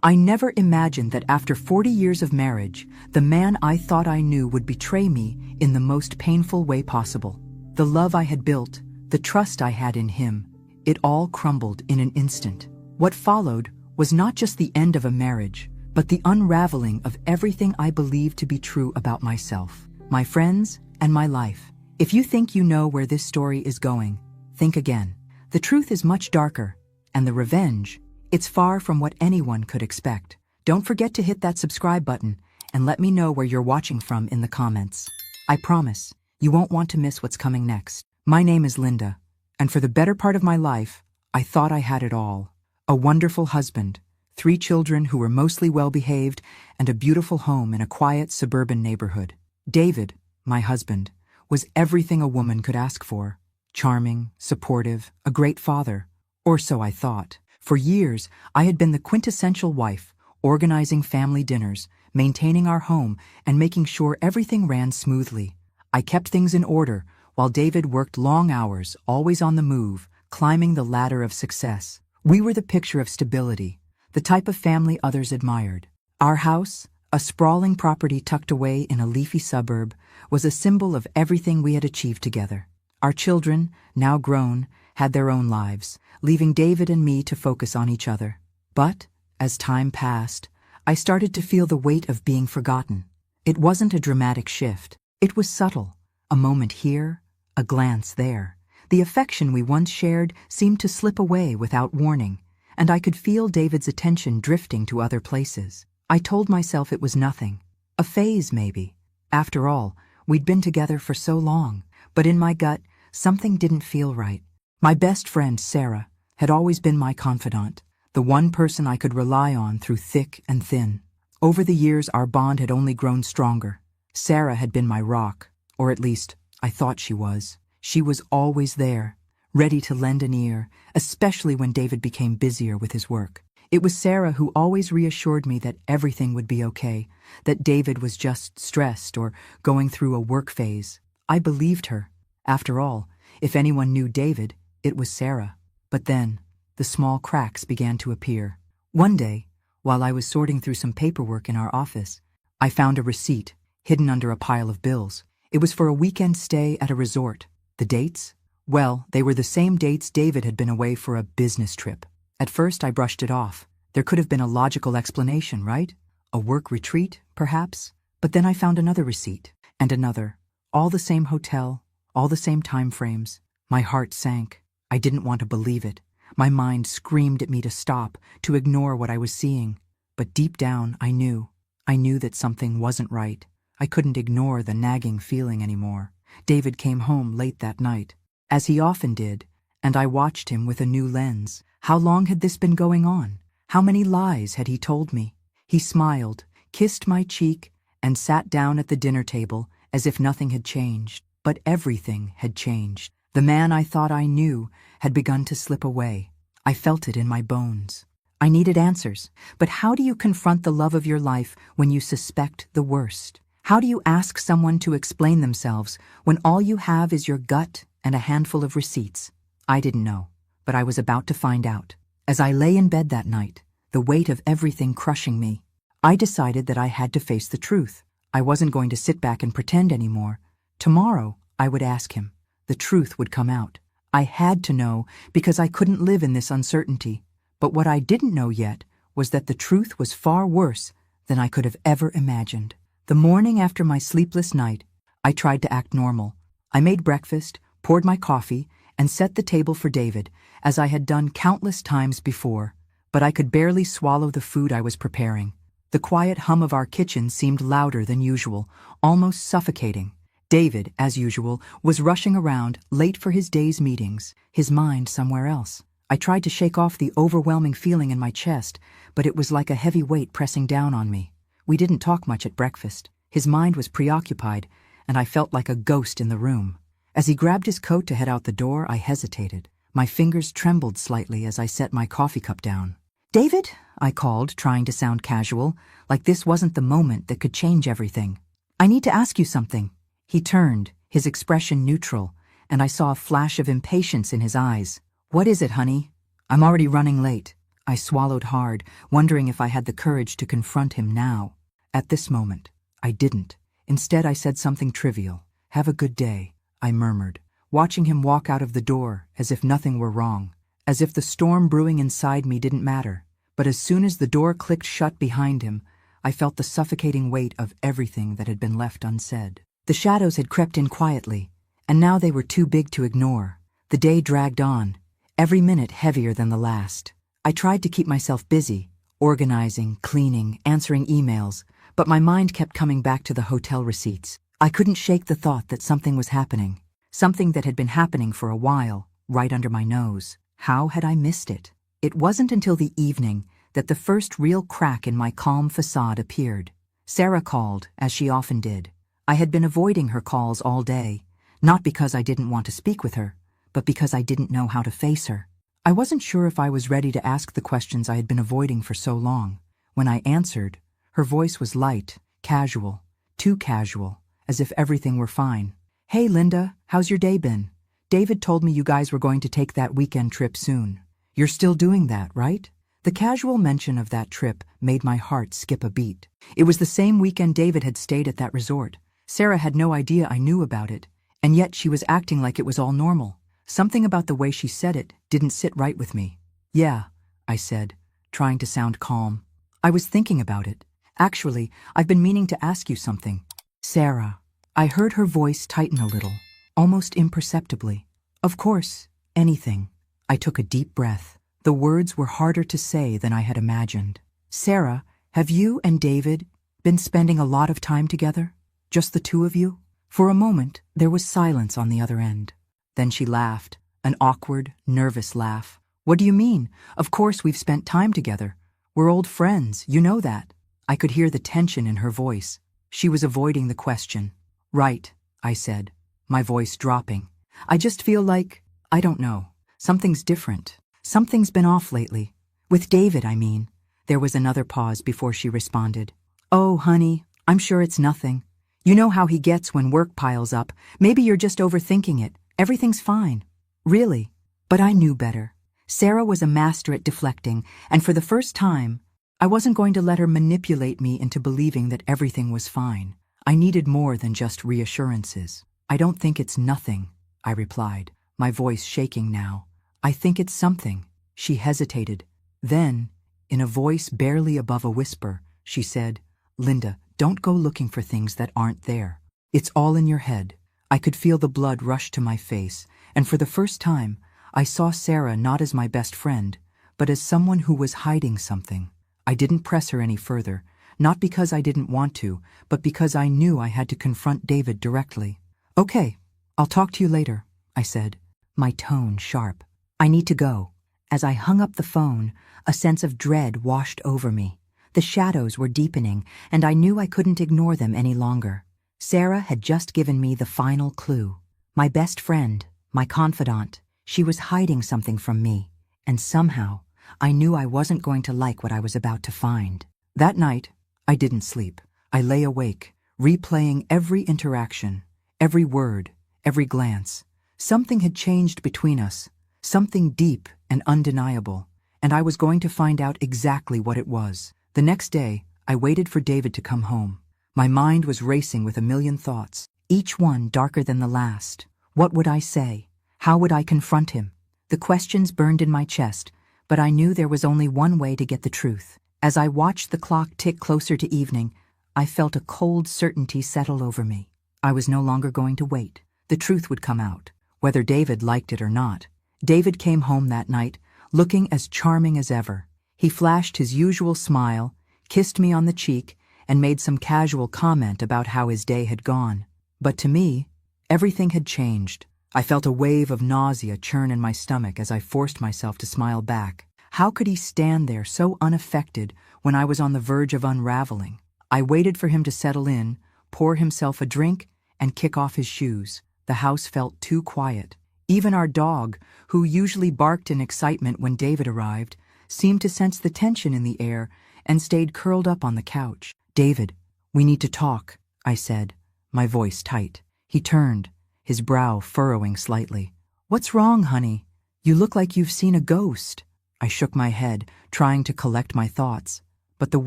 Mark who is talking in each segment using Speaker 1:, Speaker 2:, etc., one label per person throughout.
Speaker 1: I never imagined that after 40 years of marriage, the man I thought I knew would betray me in the most painful way possible. The love I had built, the trust I had in him, it all crumbled in an instant. What followed was not just the end of a marriage, but the unraveling of everything I believed to be true about myself, my friends, and my life. If you think you know where this story is going, think again. The truth is much darker, and the revenge, it's far from what anyone could expect. Don't forget to hit that subscribe button and let me know where you're watching from in the comments. I promise, you won't want to miss what's coming next. My name is Linda, and for the better part of my life, I thought I had it all. A wonderful husband, 3 children who were mostly well-behaved, and a beautiful home in a quiet suburban neighborhood. David, my husband, was everything a woman could ask for. Charming, supportive, a great father. Or so I thought. For years, I had been the quintessential wife, organizing family dinners, maintaining our home, and making sure everything ran smoothly. I kept things in order, while David worked long hours, always on the move, climbing the ladder of success. We were the picture of stability, the type of family others admired. Our house, a sprawling property tucked away in a leafy suburb, was a symbol of everything we had achieved together. Our children, now grown, had their own lives, leaving David and me to focus on each other. But, as time passed, I started to feel the weight of being forgotten. It wasn't a dramatic shift. It was subtle. A moment here, a glance there. The affection we once shared seemed to slip away without warning, and I could feel David's attention drifting to other places. I told myself it was nothing. A phase, maybe. After all, we'd been together for so long, but in my gut, something didn't feel right. My best friend, Sarah, had always been my confidant, the one person I could rely on through thick and thin. Over the years, our bond had only grown stronger. Sarah had been my rock, or at least, I thought she was. She was always there, ready to lend an ear, especially when David became busier with his work. It was Sarah who always reassured me that everything would be okay, that David was just stressed or going through a work phase. I believed her. After all, if anyone knew David, it was Sarah. But then, the small cracks began to appear. One day, while I was sorting through some paperwork in our office, I found a receipt hidden under a pile of bills. It was for a weekend stay at a resort. The dates? Well, they were the same dates David had been away for a business trip. At first, I brushed it off. There could have been a logical explanation, right? A work retreat, perhaps? But then I found another receipt, and another. All the same hotel, all the same time frames. My heart sank. I didn't want to believe it. My mind screamed at me to stop, to ignore what I was seeing. But deep down, I knew. I knew that something wasn't right. I couldn't ignore the nagging feeling anymore. David came home late that night, as he often did, and I watched him with a new lens. How long had this been going on? How many lies had he told me? He smiled, kissed my cheek, and sat down at the dinner table as if nothing had changed. But everything had changed. The man I thought I knew had begun to slip away. I felt it in my bones. I needed answers. But how do you confront the love of your life when you suspect the worst? How do you ask someone to explain themselves when all you have is your gut and a handful of receipts? I didn't know, but I was about to find out. As I lay in bed that night, the weight of everything crushing me, I decided that I had to face the truth. I wasn't going to sit back and pretend anymore. Tomorrow, I would ask him. The truth would come out. I had to know because I couldn't live in this uncertainty. But what I didn't know yet was that the truth was far worse than I could have ever imagined. The morning after my sleepless night, I tried to act normal. I made breakfast, poured my coffee, and set the table for David, as I had done countless times before. But I could barely swallow the food I was preparing. The quiet hum of our kitchen seemed louder than usual, almost suffocating. David, as usual, was rushing around, late for his day's meetings, his mind somewhere else. I tried to shake off the overwhelming feeling in my chest, but it was like a heavy weight pressing down on me. We didn't talk much at breakfast. His mind was preoccupied, and I felt like a ghost in the room. As he grabbed his coat to head out the door, I hesitated. My fingers trembled slightly as I set my coffee cup down. "David?" I called, trying to sound casual, like this wasn't the moment that could change everything. "I need to ask you something." He turned, his expression neutral, and I saw a flash of impatience in his eyes. "What is it, honey?" "I'm already running late." I swallowed hard, wondering if I had the courage to confront him now. At this moment, I didn't. Instead, I said something trivial. "Have a good day," I murmured, watching him walk out of the door as if nothing were wrong, as if the storm brewing inside me didn't matter. But as soon as the door clicked shut behind him, I felt the suffocating weight of everything that had been left unsaid. The shadows had crept in quietly, and now they were too big to ignore. The day dragged on, every minute heavier than the last. I tried to keep myself busy, organizing, cleaning, answering emails, but my mind kept coming back to the hotel receipts. I couldn't shake the thought that something was happening, something that had been happening for a while, right under my nose. How had I missed it? It wasn't until the evening that the first real crack in my calm facade appeared. Sarah called, as she often did. I had been avoiding her calls all day, not because I didn't want to speak with her, but because I didn't know how to face her. I wasn't sure if I was ready to ask the questions I had been avoiding for so long. When I answered, her voice was light, casual, too casual, as if everything were fine. "Hey, Linda, how's your day been? David told me you guys were going to take that weekend trip soon. You're still doing that, right?" The casual mention of that trip made my heart skip a beat. It was the same weekend David had stayed at that resort. Sarah had no idea I knew about it, and yet she was acting like it was all normal. Something about the way she said it didn't sit right with me. "Yeah," I said, trying to sound calm. "I was thinking about it. Actually, I've been meaning to ask you something." "Sarah." I heard her voice tighten a little, almost imperceptibly. "Of course, anything." I took a deep breath. The words were harder to say than I had imagined. "Sarah, have you and David been spending a lot of time together? Just the two of you?" For a moment, there was silence on the other end. Then she laughed, an awkward, nervous laugh. "What do you mean? Of course we've spent time together. We're old friends, you know that." I could hear the tension in her voice. She was avoiding the question. "Right," I said, my voice dropping. "I just feel like, I don't know, something's different. Something's been off lately. With David, I mean." There was another pause before she responded. "Oh, honey, I'm sure it's nothing. You know how he gets when work piles up. Maybe you're just overthinking it. Everything's fine." "Really?" But I knew better. Sarah was a master at deflecting, and for the first time, I wasn't going to let her manipulate me into believing that everything was fine. I needed more than just reassurances. "I don't think it's nothing," I replied, my voice shaking now. "I think it's something." She hesitated. Then, in a voice barely above a whisper, she said, "Linda, don't go looking for things that aren't there. It's all in your head." I could feel the blood rush to my face, and for the first time, I saw Sarah not as my best friend, but as someone who was hiding something. I didn't press her any further, not because I didn't want to, but because I knew I had to confront David directly. "Okay, I'll talk to you later," I said, my tone sharp. "I need to go." As I hung up the phone, a sense of dread washed over me. The shadows were deepening, and I knew I couldn't ignore them any longer. Sarah had just given me the final clue. My best friend, my confidant, she was hiding something from me, and somehow I knew I wasn't going to like what I was about to find. That night, I didn't sleep. I lay awake, replaying every interaction, every word, every glance. Something had changed between us, something deep and undeniable, and I was going to find out exactly what it was. The next day, I waited for David to come home. My mind was racing with a million thoughts, each one darker than the last. What would I say? How would I confront him? The questions burned in my chest, but I knew there was only one way to get the truth. As I watched the clock tick closer to evening, I felt a cold certainty settle over me. I was no longer going to wait. The truth would come out, whether David liked it or not. David came home that night, looking as charming as ever. He flashed his usual smile, kissed me on the cheek, and made some casual comment about how his day had gone. But to me, everything had changed. I felt a wave of nausea churn in my stomach as I forced myself to smile back. How could he stand there so unaffected when I was on the verge of unraveling? I waited for him to settle in, pour himself a drink, and kick off his shoes. The house felt too quiet. Even our dog, who usually barked in excitement when David arrived, seemed to sense the tension in the air and stayed curled up on the couch. "David, we need to talk," I said, my voice tight. He turned, his brow furrowing slightly. "What's wrong, honey? You look like you've seen a ghost." I shook my head, trying to collect my thoughts, but the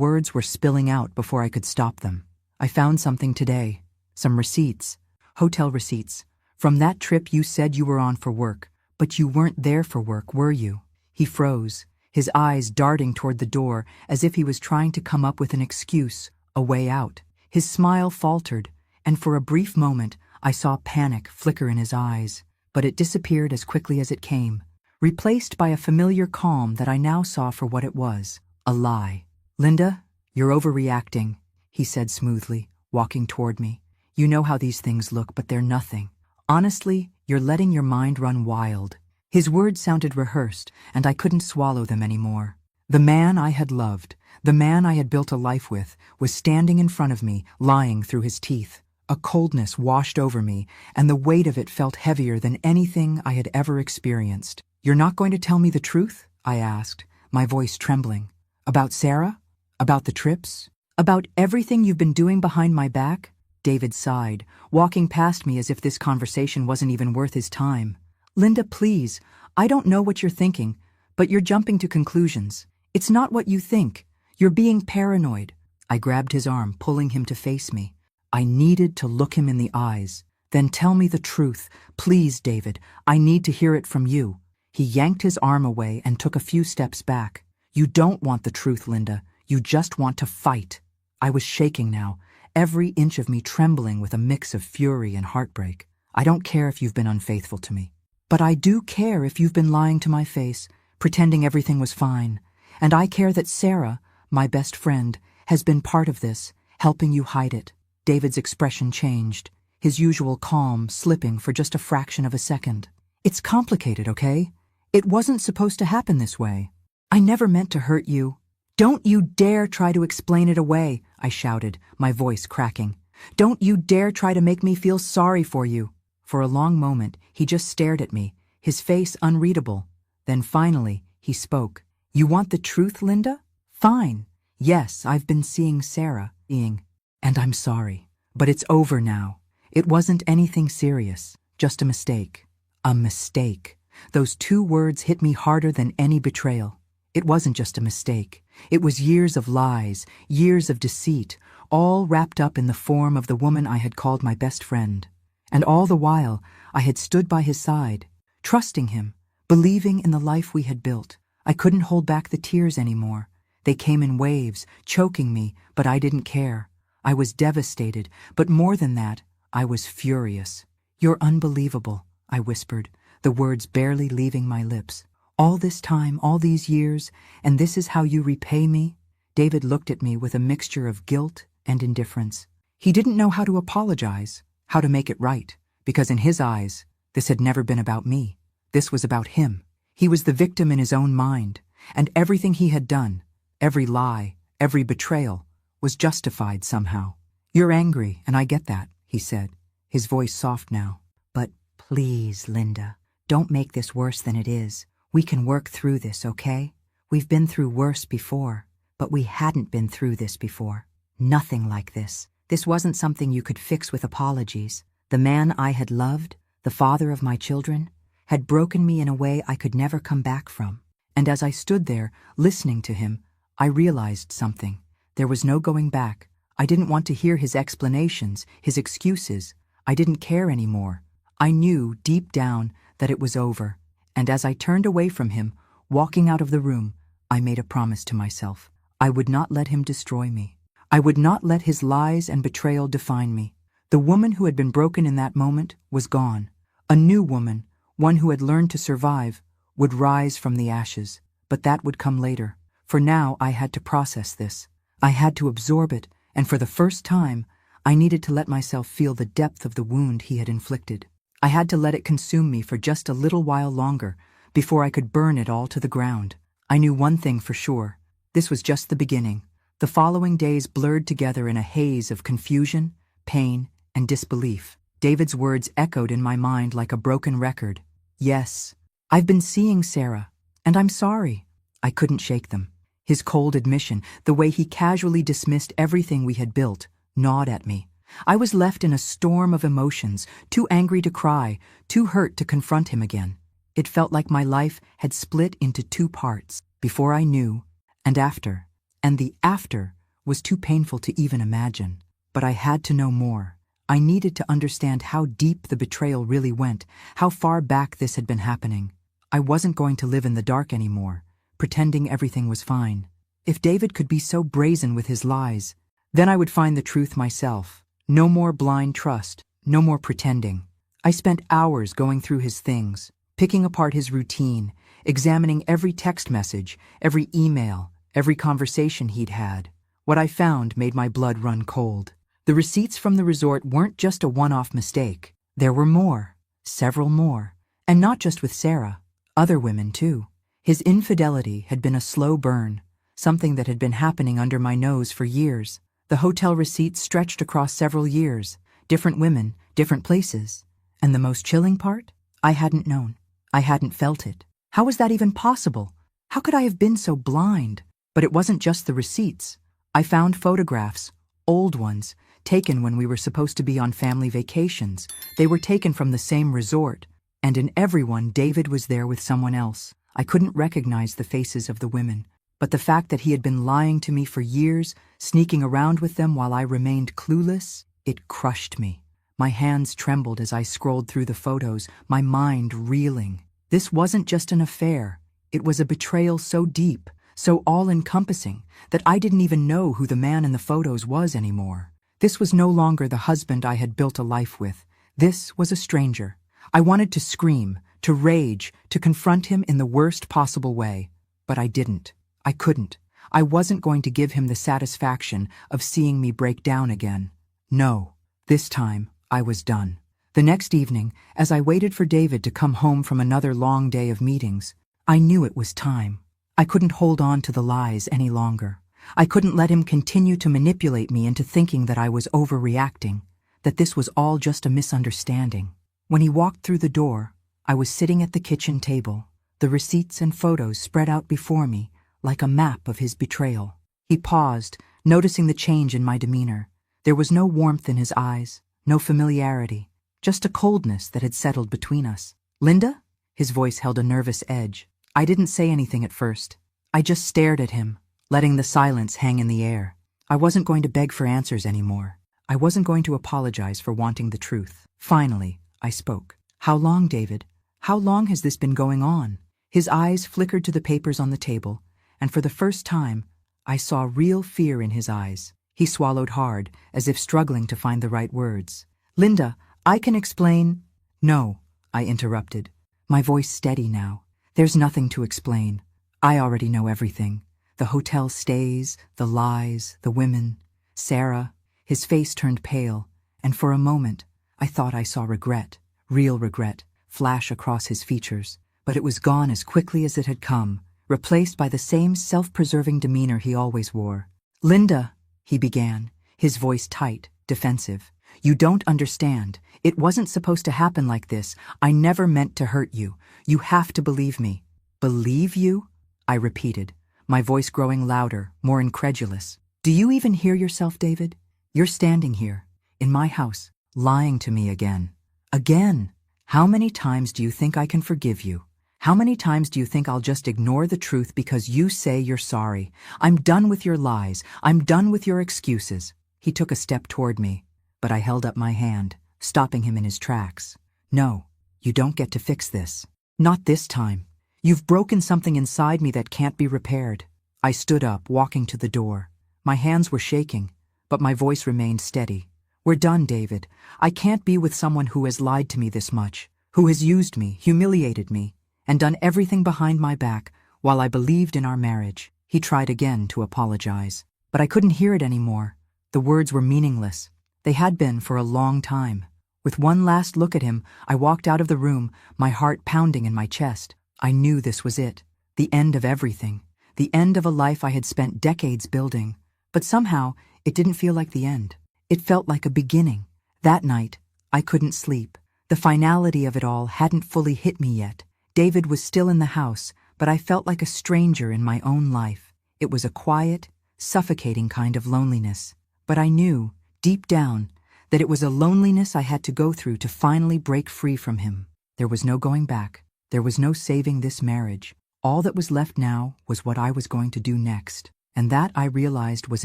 Speaker 1: words were spilling out before I could stop them. I found something today. Some receipts. Hotel receipts. From that trip you said you were on for work, but you weren't there for work, were you? He froze, his eyes darting toward the door as if he was trying to come up with an excuse, a way out. His smile faltered, and for a brief moment I saw panic flicker in his eyes, but it disappeared as quickly as it came, replaced by a familiar calm that I now saw for what it was, a lie. "Linda, you're overreacting," he said smoothly, walking toward me. "You know how these things look, but they're nothing. Honestly, you're letting your mind run wild." His words sounded rehearsed, and I couldn't swallow them anymore. The man I had loved, the man I had built a life with, was standing in front of me, lying through his teeth. A coldness washed over me, and the weight of it felt heavier than anything I had ever experienced. "You're not going to tell me the truth?" I asked, my voice trembling. "About Sarah? About the trips? About everything you've been doing behind my back?" David sighed, walking past me as if this conversation wasn't even worth his time. "Linda, please, I don't know what you're thinking, but you're jumping to conclusions. It's not what you think. You're being paranoid." I grabbed his arm, pulling him to face me. I needed to look him in the eyes. "Then tell me the truth. Please, David, I need to hear it from you." He yanked his arm away and took a few steps back. "You don't want the truth, Linda. You just want to fight." I was shaking now, every inch of me trembling with a mix of fury and heartbreak. "I don't care if you've been unfaithful to me. But I do care if you've been lying to my face, pretending everything was fine. And I care that Sarah, my best friend, has been part of this, helping you hide it." David's expression changed, his usual calm slipping for just a fraction of a second. "It's complicated, okay? It wasn't supposed to happen this way. I never meant to hurt you." "Don't you dare try to explain it away," I shouted, my voice cracking. "Don't you dare try to make me feel sorry for you." For a long moment, he just stared at me, his face unreadable. Then finally, he spoke. "You want the truth, Linda? Fine. Yes, I've been seeing Sarah, and I'm sorry. But it's over now. It wasn't anything serious, just a mistake." A mistake. Those two words hit me harder than any betrayal. It wasn't just a mistake. It was years of lies, years of deceit, all wrapped up in the form of the woman I had called my best friend. And all the while, I had stood by his side, trusting him, believing in the life we had built. I couldn't hold back the tears anymore. They came in waves, choking me, but I didn't care. I was devastated, but more than that, I was furious. "You're unbelievable," I whispered, the words barely leaving my lips. "All this time, all these years, and this is how you repay me?" David looked at me with a mixture of guilt and indifference. He didn't know how to apologize, how to make it right, because in his eyes, this had never been about me. This was about him. He was the victim in his own mind, and everything he had done, every lie, every betrayal, was justified somehow. "You're angry, and I get that," he said, his voice soft now. "But please, Linda, don't make this worse than it is. We can work through this, okay? We've been through worse before, but we hadn't been through this before. Nothing like this. This wasn't something you could fix with apologies. The man I had loved, the father of my children, had broken me in a way I could never come back from." And as I stood there, listening to him, I realized something. There was no going back. I didn't want to hear his explanations, his excuses. I didn't care anymore. I knew, deep down, that it was over. And as I turned away from him, walking out of the room, I made a promise to myself. I would not let him destroy me. I would not let his lies and betrayal define me. The woman who had been broken in that moment was gone. A new woman, one who had learned to survive, would rise from the ashes. But that would come later. For now, I had to process this. I had to absorb it, and for the first time, I needed to let myself feel the depth of the wound he had inflicted. I had to let it consume me for just a little while longer before I could burn it all to the ground. I knew one thing for sure. This was just the beginning. The following days blurred together in a haze of confusion, pain, and disbelief. David's words echoed in my mind like a broken record. "Yes, I've been seeing Sarah, and I'm sorry." I couldn't shake them. His cold admission, the way he casually dismissed everything we had built, gnawed at me. I was left in a storm of emotions, too angry to cry, too hurt to confront him again. It felt like my life had split into two parts, before I knew, and after. And the after was too painful to even imagine. But I had to know more. I needed to understand how deep the betrayal really went, how far back this had been happening. I wasn't going to live in the dark anymore, pretending everything was fine. If David could be so brazen with his lies, then I would find the truth myself. No more blind trust, no more pretending. I spent hours going through his things, picking apart his routine, examining every text message, every email, every conversation he'd had. What I found made my blood run cold. The receipts from the resort weren't just a one-off mistake. There were more, several more, and not just with Sarah, other women too. His infidelity had been a slow burn, something that had been happening under my nose for years. The hotel receipts stretched across several years, different women, different places. And the most chilling part? I hadn't known. I hadn't felt it. How was that even possible? How could I have been so blind? But it wasn't just the receipts. I found photographs, old ones, taken when we were supposed to be on family vacations. They were taken from the same resort, and in every one David was there with someone else. I couldn't recognize the faces of the women, but the fact that he had been lying to me for years, sneaking around with them while I remained clueless, it crushed me. My hands trembled as I scrolled through the photos, my mind reeling. This wasn't just an affair. It was a betrayal so deep, so all-encompassing, that I didn't even know who the man in the photos was anymore. This was no longer the husband I had built a life with. This was a stranger. I wanted to scream, to rage, to confront him in the worst possible way. But I didn't. I couldn't. I wasn't going to give him the satisfaction of seeing me break down again. No. This time, I was done. The next evening, as I waited for David to come home from another long day of meetings, I knew it was time. I couldn't hold on to the lies any longer. I couldn't let him continue to manipulate me into thinking that I was overreacting, that this was all just a misunderstanding. When he walked through the door, I was sitting at the kitchen table, the receipts and photos spread out before me like a map of his betrayal. He paused, noticing the change in my demeanor. There was no warmth in his eyes, no familiarity, just a coldness that had settled between us. "Linda?" His voice held a nervous edge. I didn't say anything at first. I just stared at him, letting the silence hang in the air. I wasn't going to beg for answers anymore. I wasn't going to apologize for wanting the truth. Finally, I spoke. "How long, David? How long has this been going on?" His eyes flickered to the papers on the table, and for the first time, I saw real fear in his eyes. He swallowed hard, as if struggling to find the right words. "Linda, I can explain—" "No," I interrupted, my voice steady now. "There's nothing to explain. I already know everything. The hotel stays, the lies, the women. Sarah." His face turned pale, and for a moment, I thought I saw regret, real regret, flash across his features. But it was gone as quickly as it had come, replaced by the same self-preserving demeanor he always wore. "Linda," he began, his voice tight, defensive. "You don't understand. It wasn't supposed to happen like this. I never meant to hurt you. You have to believe me." "Believe you?" I repeated, my voice growing louder, more incredulous. "Do you even hear yourself, David? You're standing here, in my house, lying to me again. Again! How many times do you think I can forgive you? How many times do you think I'll just ignore the truth because you say you're sorry? I'm done with your lies. I'm done with your excuses." He took a step toward me, but I held up my hand, stopping him in his tracks. "No, you don't get to fix this. Not this time. You've broken something inside me that can't be repaired." I stood up, walking to the door. My hands were shaking, but my voice remained steady. "We're done, David. I can't be with someone who has lied to me this much, who has used me, humiliated me, and done everything behind my back while I believed in our marriage." He tried again to apologize, but I couldn't hear it anymore. The words were meaningless. They had been for a long time. With one last look at him, I walked out of the room, my heart pounding in my chest. I knew this was it, the end of everything, the end of a life I had spent decades building. But somehow, it didn't feel like the end. It felt like a beginning. That night, I couldn't sleep. The finality of it all hadn't fully hit me yet. David was still in the house, but I felt like a stranger in my own life. It was a quiet, suffocating kind of loneliness. But I knew, deep down, that it was a loneliness I had to go through to finally break free from him. There was no going back. There was no saving this marriage. All that was left now was what I was going to do next. And that, I realized, was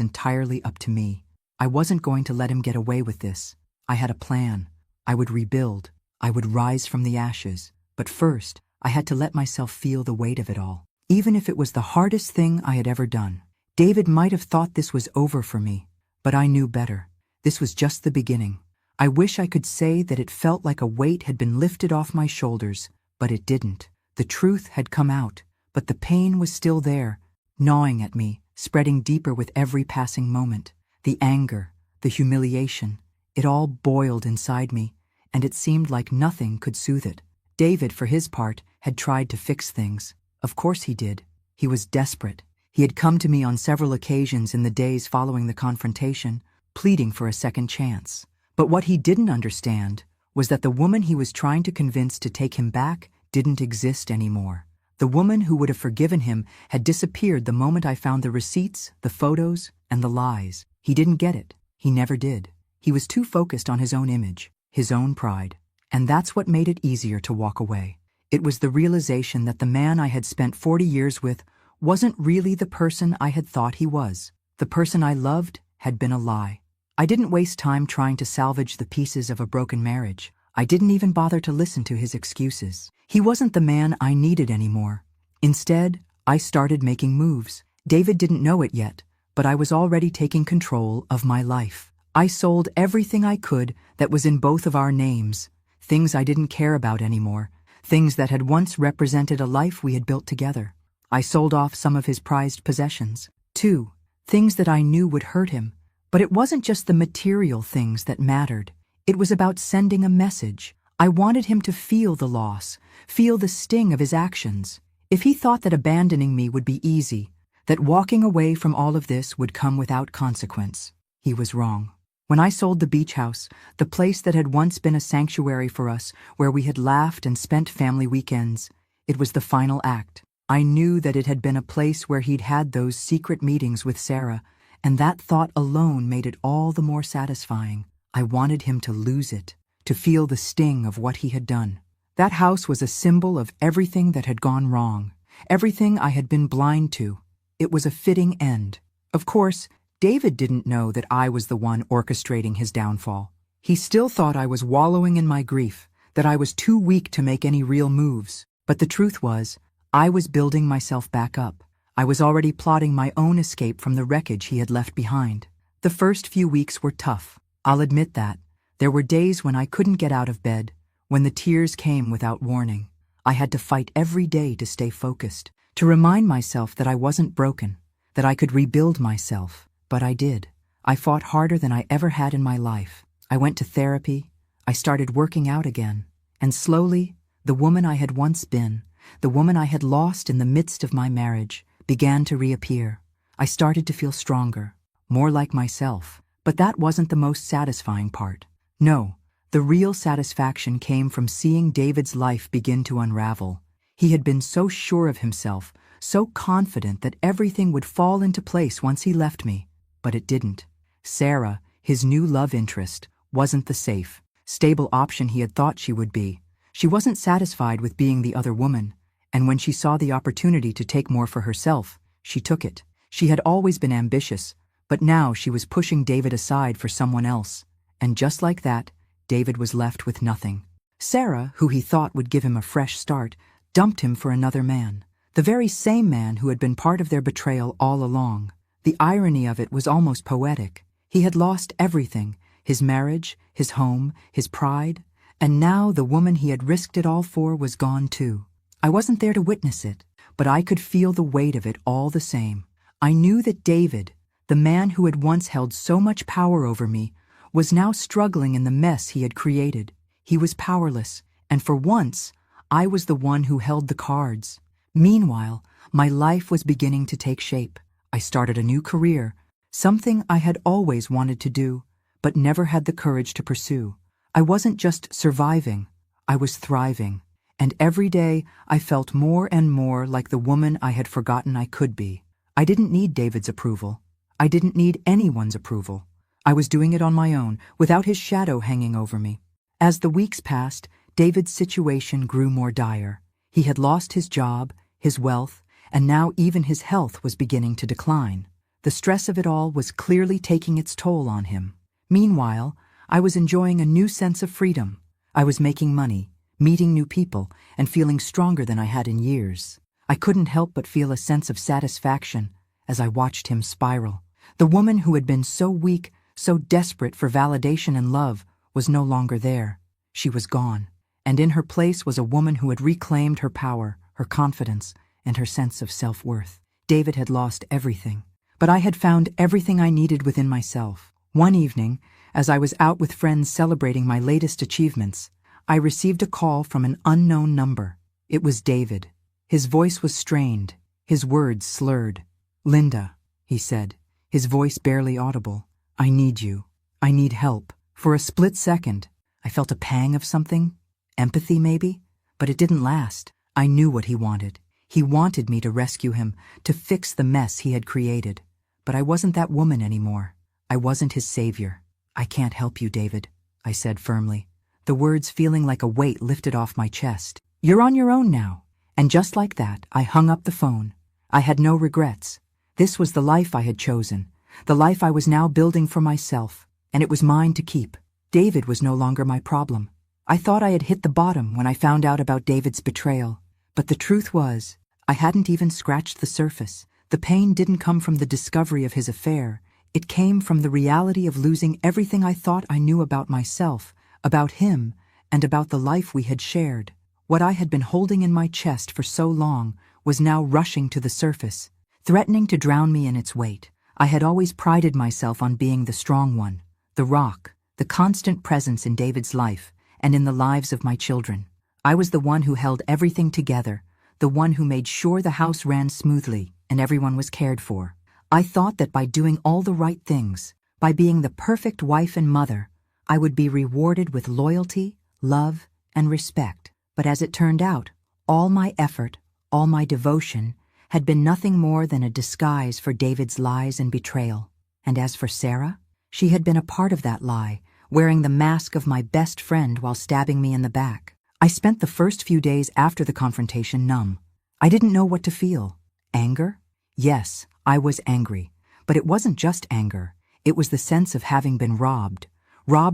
Speaker 1: entirely up to me. I wasn't going to let him get away with this. I had a plan. I would rebuild. I would rise from the ashes. But first, I had to let myself feel the weight of it all. Even if it was the hardest thing I had ever done. David might have thought this was over for me, but I knew better. This was just the beginning. I wish I could say that it felt like a weight had been lifted off my shoulders, but it didn't. The truth had come out, but the pain was still there, gnawing at me, spreading deeper with every passing moment. The anger, the humiliation, it all boiled inside me, and it seemed like nothing could soothe it. David, for his part, had tried to fix things. Of course he did. He was desperate. He had come to me on several occasions in the days following the confrontation, pleading for a second chance. But what he didn't understand was that the woman he was trying to convince to take him back didn't exist anymore. The woman who would have forgiven him had disappeared the moment I found the receipts, the photos, and the lies. He didn't get it. He never did. He was too focused on his own image, his own pride. And that's what made it easier to walk away. It was the realization that the man I had spent 40 years with wasn't really the person I had thought he was. The person I loved had been a lie. I didn't waste time trying to salvage the pieces of a broken marriage. I didn't even bother to listen to his excuses. He wasn't the man I needed anymore. Instead, I started making moves. David didn't know it yet, but I was already taking control of my life. I sold everything I could that was in both of our names, things I didn't care about anymore, things that had once represented a life we had built together. I sold off some of his prized possessions, too, things that I knew would hurt him. But it wasn't just the material things that mattered. It was about sending a message. I wanted him to feel the loss, feel the sting of his actions. If he thought that abandoning me would be easy, that walking away from all of this would come without consequence, he was wrong. When I sold the beach house, the place that had once been a sanctuary for us, where we had laughed and spent family weekends, it was the final act. I knew that it had been a place where he'd had those secret meetings with Sarah, and that thought alone made it all the more satisfying. I wanted him to lose it, to feel the sting of what he had done. That house was a symbol of everything that had gone wrong, everything I had been blind to. It was a fitting end. Of course, David didn't know that I was the one orchestrating his downfall. He still thought I was wallowing in my grief, that I was too weak to make any real moves. But the truth was, I was building myself back up. I was already plotting my own escape from the wreckage he had left behind. The first few weeks were tough. I'll admit that. There were days when I couldn't get out of bed, when the tears came without warning. I had to fight every day to stay focused, to remind myself that I wasn't broken, that I could rebuild myself. But I did. I fought harder than I ever had in my life. I went to therapy. I started working out again. And slowly, the woman I had once been, the woman I had lost in the midst of my marriage, began to reappear. I started to feel stronger, more like myself. But that wasn't the most satisfying part. No, the real satisfaction came from seeing David's life begin to unravel. He had been so sure of himself, so confident that everything would fall into place once he left me. But it didn't. Sarah, his new love interest, wasn't the safe, stable option he had thought she would be. She wasn't satisfied with being the other woman, and when she saw the opportunity to take more for herself, she took it. She had always been ambitious, but now she was pushing David aside for someone else. And just like that, David was left with nothing. Sarah, who he thought would give him a fresh start, dumped him for another man. The very same man who had been part of their betrayal all along. The irony of it was almost poetic. He had lost everything, his marriage, his home, his pride, and now the woman he had risked it all for was gone too. I wasn't there to witness it, but I could feel the weight of it all the same. I knew that David, the man who had once held so much power over me, was now struggling in the mess he had created. He was powerless, and for once, I was the one who held the cards. Meanwhile, my life was beginning to take shape. I started a new career, something I had always wanted to do, but never had the courage to pursue. I wasn't just surviving, I was thriving, and every day I felt more and more like the woman I had forgotten I could be. I didn't need David's approval. I didn't need anyone's approval. I was doing it on my own, without his shadow hanging over me. As the weeks passed, David's situation grew more dire. He had lost his job, his wealth, and now even his health was beginning to decline. The stress of it all was clearly taking its toll on him. Meanwhile, I was enjoying a new sense of freedom. I was making money, meeting new people, and feeling stronger than I had in years. I couldn't help but feel a sense of satisfaction as I watched him spiral. The woman who had been so weak, so desperate for validation and love, was no longer there. She was gone, and in her place was a woman who had reclaimed her power, her confidence, and her sense of self-worth. David had lost everything, but I had found everything I needed within myself. One evening, as I was out with friends celebrating my latest achievements, I received a call from an unknown number. It was David. His voice was strained, his words slurred. "Linda," he said, his voice barely audible. "I need you. I need help." For a split second, I felt a pang of something, empathy maybe, but it didn't last. I knew what he wanted. He wanted me to rescue him, to fix the mess he had created. But I wasn't that woman anymore. I wasn't his savior. "I can't help you, David," I said firmly, the words feeling like a weight lifted off my chest. "You're on your own now." And just like that, I hung up the phone. I had no regrets. This was the life I had chosen, the life I was now building for myself, and it was mine to keep. David was no longer my problem. I thought I had hit the bottom when I found out about David's betrayal. But the truth was, I hadn't even scratched the surface. The pain didn't come from the discovery of his affair. It came from the reality of losing everything I thought I knew about myself, about him, and about the life we had shared. What I had been holding in my chest for so long was now rushing to the surface, threatening to drown me in its weight. I had always prided myself on being the strong one, the rock, the constant presence in David's life and in the lives of my children. I was the one who held everything together, the one who made sure the house ran smoothly and everyone was cared for. I thought that by doing all the right things, by being the perfect wife and mother, I would be rewarded with loyalty, love, and respect. But as it turned out, all my effort, all my devotion, had been nothing more than a disguise for David's lies and betrayal. And as for Sarah, she had been a part of that lie, wearing the mask of my best friend while stabbing me in the back. I spent the first few days after the confrontation numb. I didn't know what to feel. Anger? Yes, I was angry. But it wasn't just anger. It was the sense of having been robbed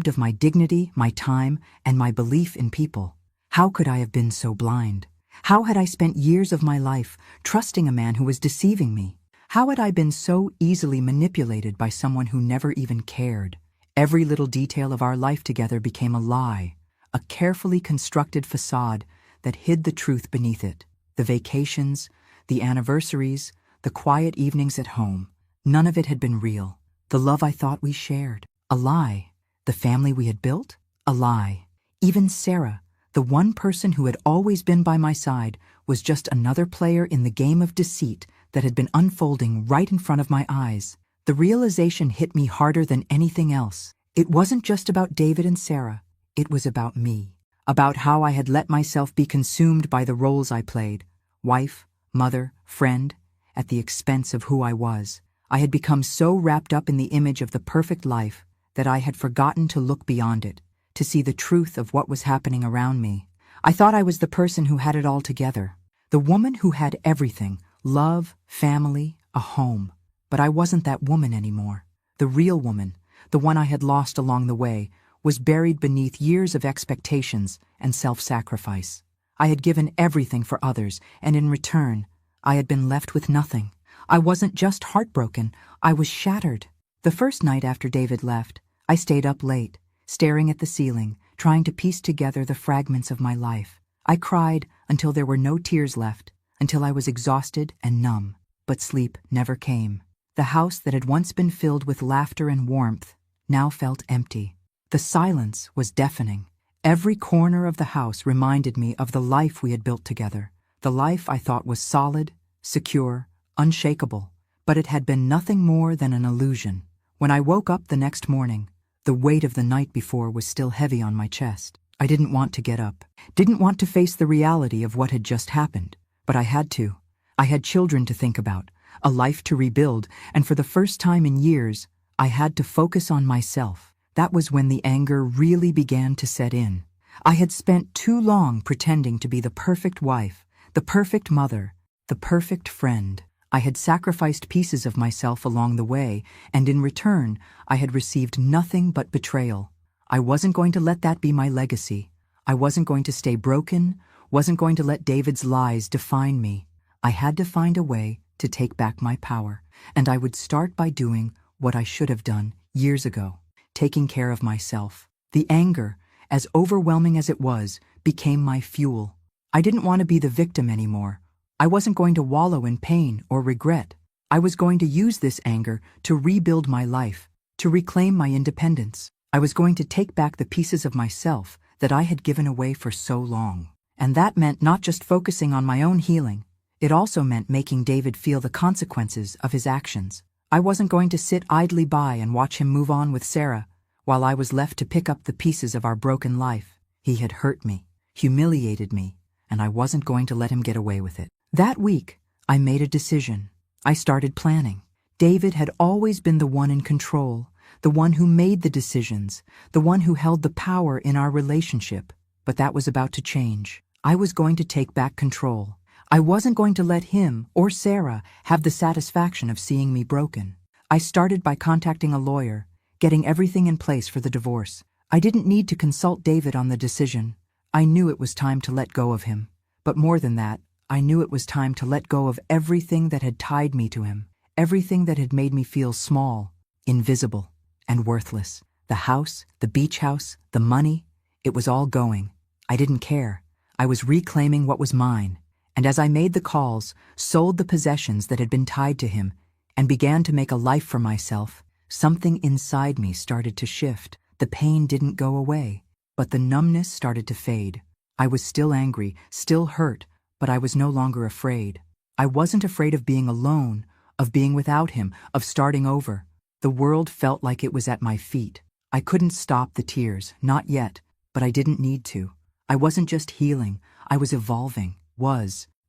Speaker 1: of my dignity, my time, and my belief in people. How could I have been so blind? How had I spent years of my life trusting a man who was deceiving me? How had I been so easily manipulated by someone who never even cared? Every little detail of our life together became a lie, a carefully constructed facade that hid the truth beneath it. The vacations, the anniversaries, the quiet evenings at home, none of it had been real. The love I thought we shared, a lie. The family we had built, a lie. Even Sarah, the one person who had always been by my side, was just another player in the game of deceit that had been unfolding right in front of my eyes. The realization hit me harder than anything else. It wasn't just about David and Sarah. It was about me, about how I had let myself be consumed by the roles I played, wife, mother, friend, at the expense of who I was. I had become so wrapped up in the image of the perfect life that I had forgotten to look beyond it, to see the truth of what was happening around me. I thought I was the person who had it all together, the woman who had everything, love, family, a home. But I wasn't that woman anymore. The real woman, the one I had lost along the way, was buried beneath years of expectations and self-sacrifice. I had given everything for others, and in return, I had been left with nothing. I wasn't just heartbroken, I was shattered. The first night after David left, I stayed up late, staring at the ceiling, trying to piece together the fragments of my life. I cried until there were no tears left, until I was exhausted and numb. But sleep never came. The house that had once been filled with laughter and warmth now felt empty. The silence was deafening. Every corner of the house reminded me of the life we had built together, the life I thought was solid, secure, unshakable. But it had been nothing more than an illusion. When I woke up the next morning, the weight of the night before was still heavy on my chest. I didn't want to get up, didn't want to face the reality of what had just happened. But I had to. I had children to think about, a life to rebuild, and for the first time in years, I had to focus on myself. That was when the anger really began to set in. I had spent too long pretending to be the perfect wife, the perfect mother, the perfect friend. I had sacrificed pieces of myself along the way, and in return, I had received nothing but betrayal. I wasn't going to let that be my legacy. I wasn't going to stay broken, wasn't going to let David's lies define me. I had to find a way to take back my power, and I would start by doing what I should have done years ago, taking care of myself. The anger, as overwhelming as it was, became my fuel. I didn't want to be the victim anymore. I wasn't going to wallow in pain or regret. I was going to use this anger to rebuild my life, to reclaim my independence. I was going to take back the pieces of myself that I had given away for so long. And that meant not just focusing on my own healing. It also meant making David feel the consequences of his actions. I wasn't going to sit idly by and watch him move on with Sarah, while I was left to pick up the pieces of our broken life. He had hurt me, humiliated me, and I wasn't going to let him get away with it. That week, I made a decision. I started planning. David had always been the one in control, the one who made the decisions, the one who held the power in our relationship. But that was about to change. I was going to take back control. I wasn't going to let him or Sarah have the satisfaction of seeing me broken. I started by contacting a lawyer, getting everything in place for the divorce. I didn't need to consult David on the decision. I knew it was time to let go of him. But more than that, I knew it was time to let go of everything that had tied me to him, everything that had made me feel small, invisible, and worthless. The house, the beach house, the money, it was all going. I didn't care. I was reclaiming what was mine. And as I made the calls, sold the possessions that had been tied to him, and began to make a life for myself, something inside me started to shift. The pain didn't go away, but the numbness started to fade. I was still angry, still hurt, but I was no longer afraid. I wasn't afraid of being alone, of being without him, of starting over. The world felt like it was at my feet. I couldn't stop the tears, not yet, but I didn't need to. I wasn't just healing, I was evolving.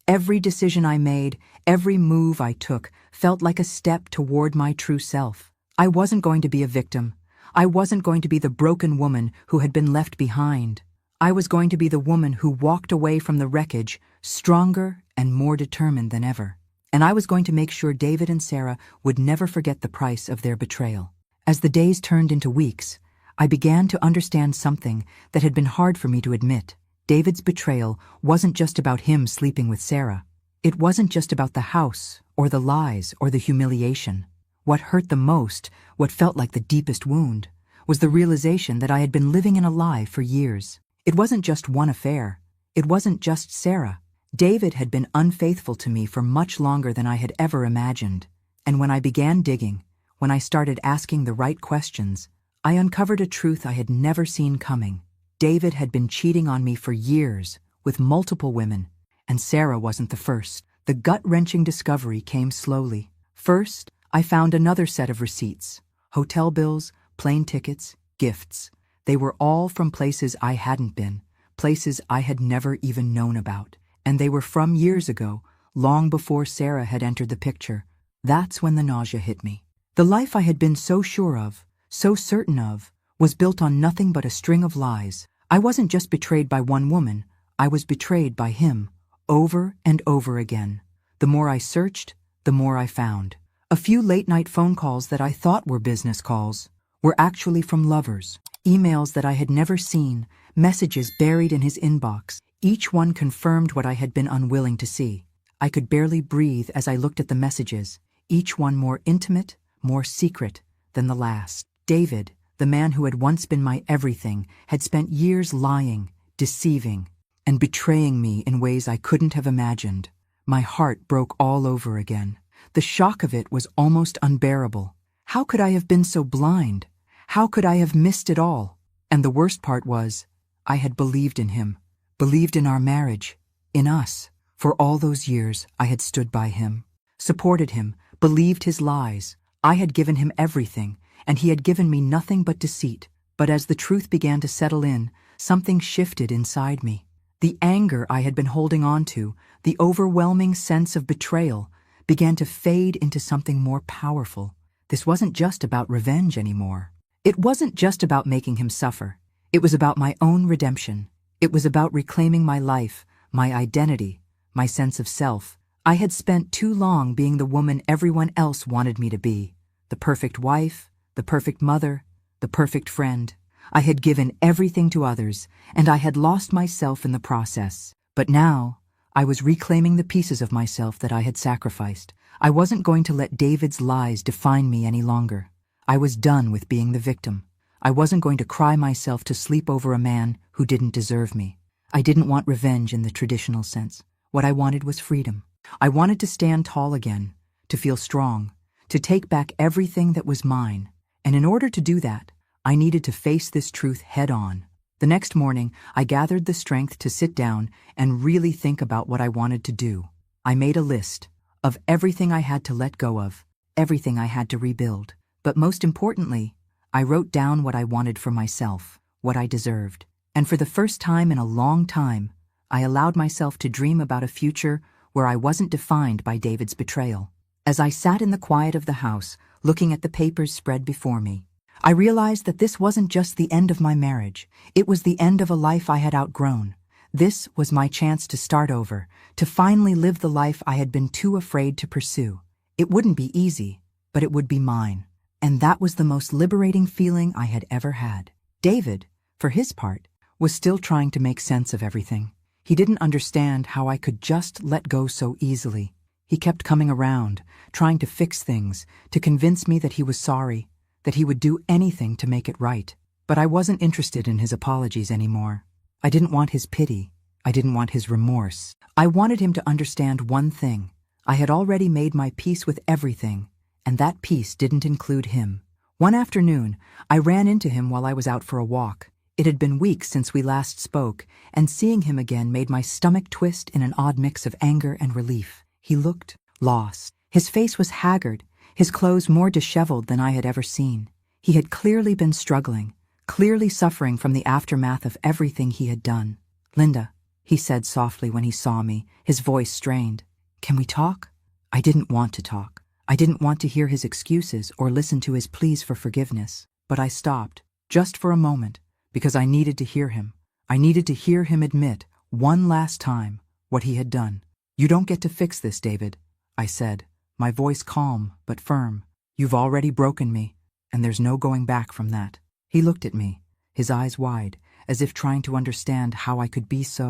Speaker 1: Every decision I made, every move I took, felt like a step toward my true self. I wasn't going to be a victim. I wasn't going to be the broken woman who had been left behind. I was going to be the woman who walked away from the wreckage, stronger and more determined than ever. And I was going to make sure David and Sarah would never forget the price of their betrayal. As the days turned into weeks, I began to understand something that had been hard for me to admit. David's betrayal wasn't just about him sleeping with Sarah. It wasn't just about the house, or the lies, or the humiliation. What hurt the most, what felt like the deepest wound, was the realization that I had been living in a lie for years. It wasn't just one affair. It wasn't just Sarah. David had been unfaithful to me for much longer than I had ever imagined. And when I began digging, when I started asking the right questions, I uncovered a truth I had never seen coming. David had been cheating on me for years, with multiple women, and Sarah wasn't the first. The gut-wrenching discovery came slowly. First, I found another set of receipts. Hotel bills, plane tickets, gifts. They were all from places I hadn't been, places I had never even known about. And they were from years ago, long before Sarah had entered the picture. That's when the nausea hit me. The life I had been so sure of, so certain of, was built on nothing but a string of lies. I wasn't just betrayed by one woman, I was betrayed by him, over and over again. The more I searched, the more I found. A few late-night phone calls that I thought were business calls were actually from lovers. Emails that I had never seen, messages buried in his inbox. Each one confirmed what I had been unwilling to see. I could barely breathe as I looked at the messages, each one more intimate, more secret than the last. David, the man who had once been my everything, had spent years lying, deceiving, and betraying me in ways I couldn't have imagined. My heart broke all over again. The shock of it was almost unbearable. How could I have been so blind? How could I have missed it all? And the worst part was, I had believed in him, believed in our marriage, in us. For all those years, I had stood by him, supported him, believed his lies. I had given him everything, and he had given me nothing but deceit. But as the truth began to settle in, something shifted inside me. The anger I had been holding on to, the overwhelming sense of betrayal, began to fade into something more powerful. This wasn't just about revenge anymore. It wasn't just about making him suffer. It was about my own redemption. It was about reclaiming my life, my identity, my sense of self. I had spent too long being the woman everyone else wanted me to be. The perfect wife, the perfect mother, the perfect friend. I had given everything to others, and I had lost myself in the process. But now, I was reclaiming the pieces of myself that I had sacrificed. I wasn't going to let David's lies define me any longer. I was done with being the victim. I wasn't going to cry myself to sleep over a man who didn't deserve me. I didn't want revenge in the traditional sense. What I wanted was freedom. I wanted to stand tall again, to feel strong, to take back everything that was mine. And in order to do that, I needed to face this truth head on. The next morning, I gathered the strength to sit down and really think about what I wanted to do. I made a list of everything I had to let go of, everything I had to rebuild. But most importantly, I wrote down what I wanted for myself, what I deserved. And for the first time in a long time, I allowed myself to dream about a future where I wasn't defined by David's betrayal. As I sat in the quiet of the house, looking at the papers spread before me, I realized that this wasn't just the end of my marriage. It was the end of a life I had outgrown. This was my chance to start over, to finally live the life I had been too afraid to pursue. It wouldn't be easy, but it would be mine. And that was the most liberating feeling I had ever had. David, for his part, was still trying to make sense of everything. He didn't understand how I could just let go so easily. He kept coming around, trying to fix things, to convince me that he was sorry, that he would do anything to make it right. But I wasn't interested in his apologies anymore. I didn't want his pity. I didn't want his remorse. I wanted him to understand one thing. I had already made my peace with everything, and that peace didn't include him. One afternoon, I ran into him while I was out for a walk. It had been weeks since we last spoke, and seeing him again made my stomach twist in an odd mix of anger and relief. He looked lost. His face was haggard, his clothes more disheveled than I had ever seen. He had clearly been struggling, clearly suffering from the aftermath of everything he had done. "Linda," he said softly when he saw me, his voice strained. "Can we talk?" I didn't want to talk. I didn't want to hear his excuses or listen to his pleas for forgiveness. But I stopped, just for a moment, because I needed to hear him. I needed to hear him admit, one last time, what he had done. "You don't get to fix this, David," I said, my voice calm but firm. "You've already broken me, and there's no going back from that." He looked at me, his eyes wide, as if trying to understand how I could be so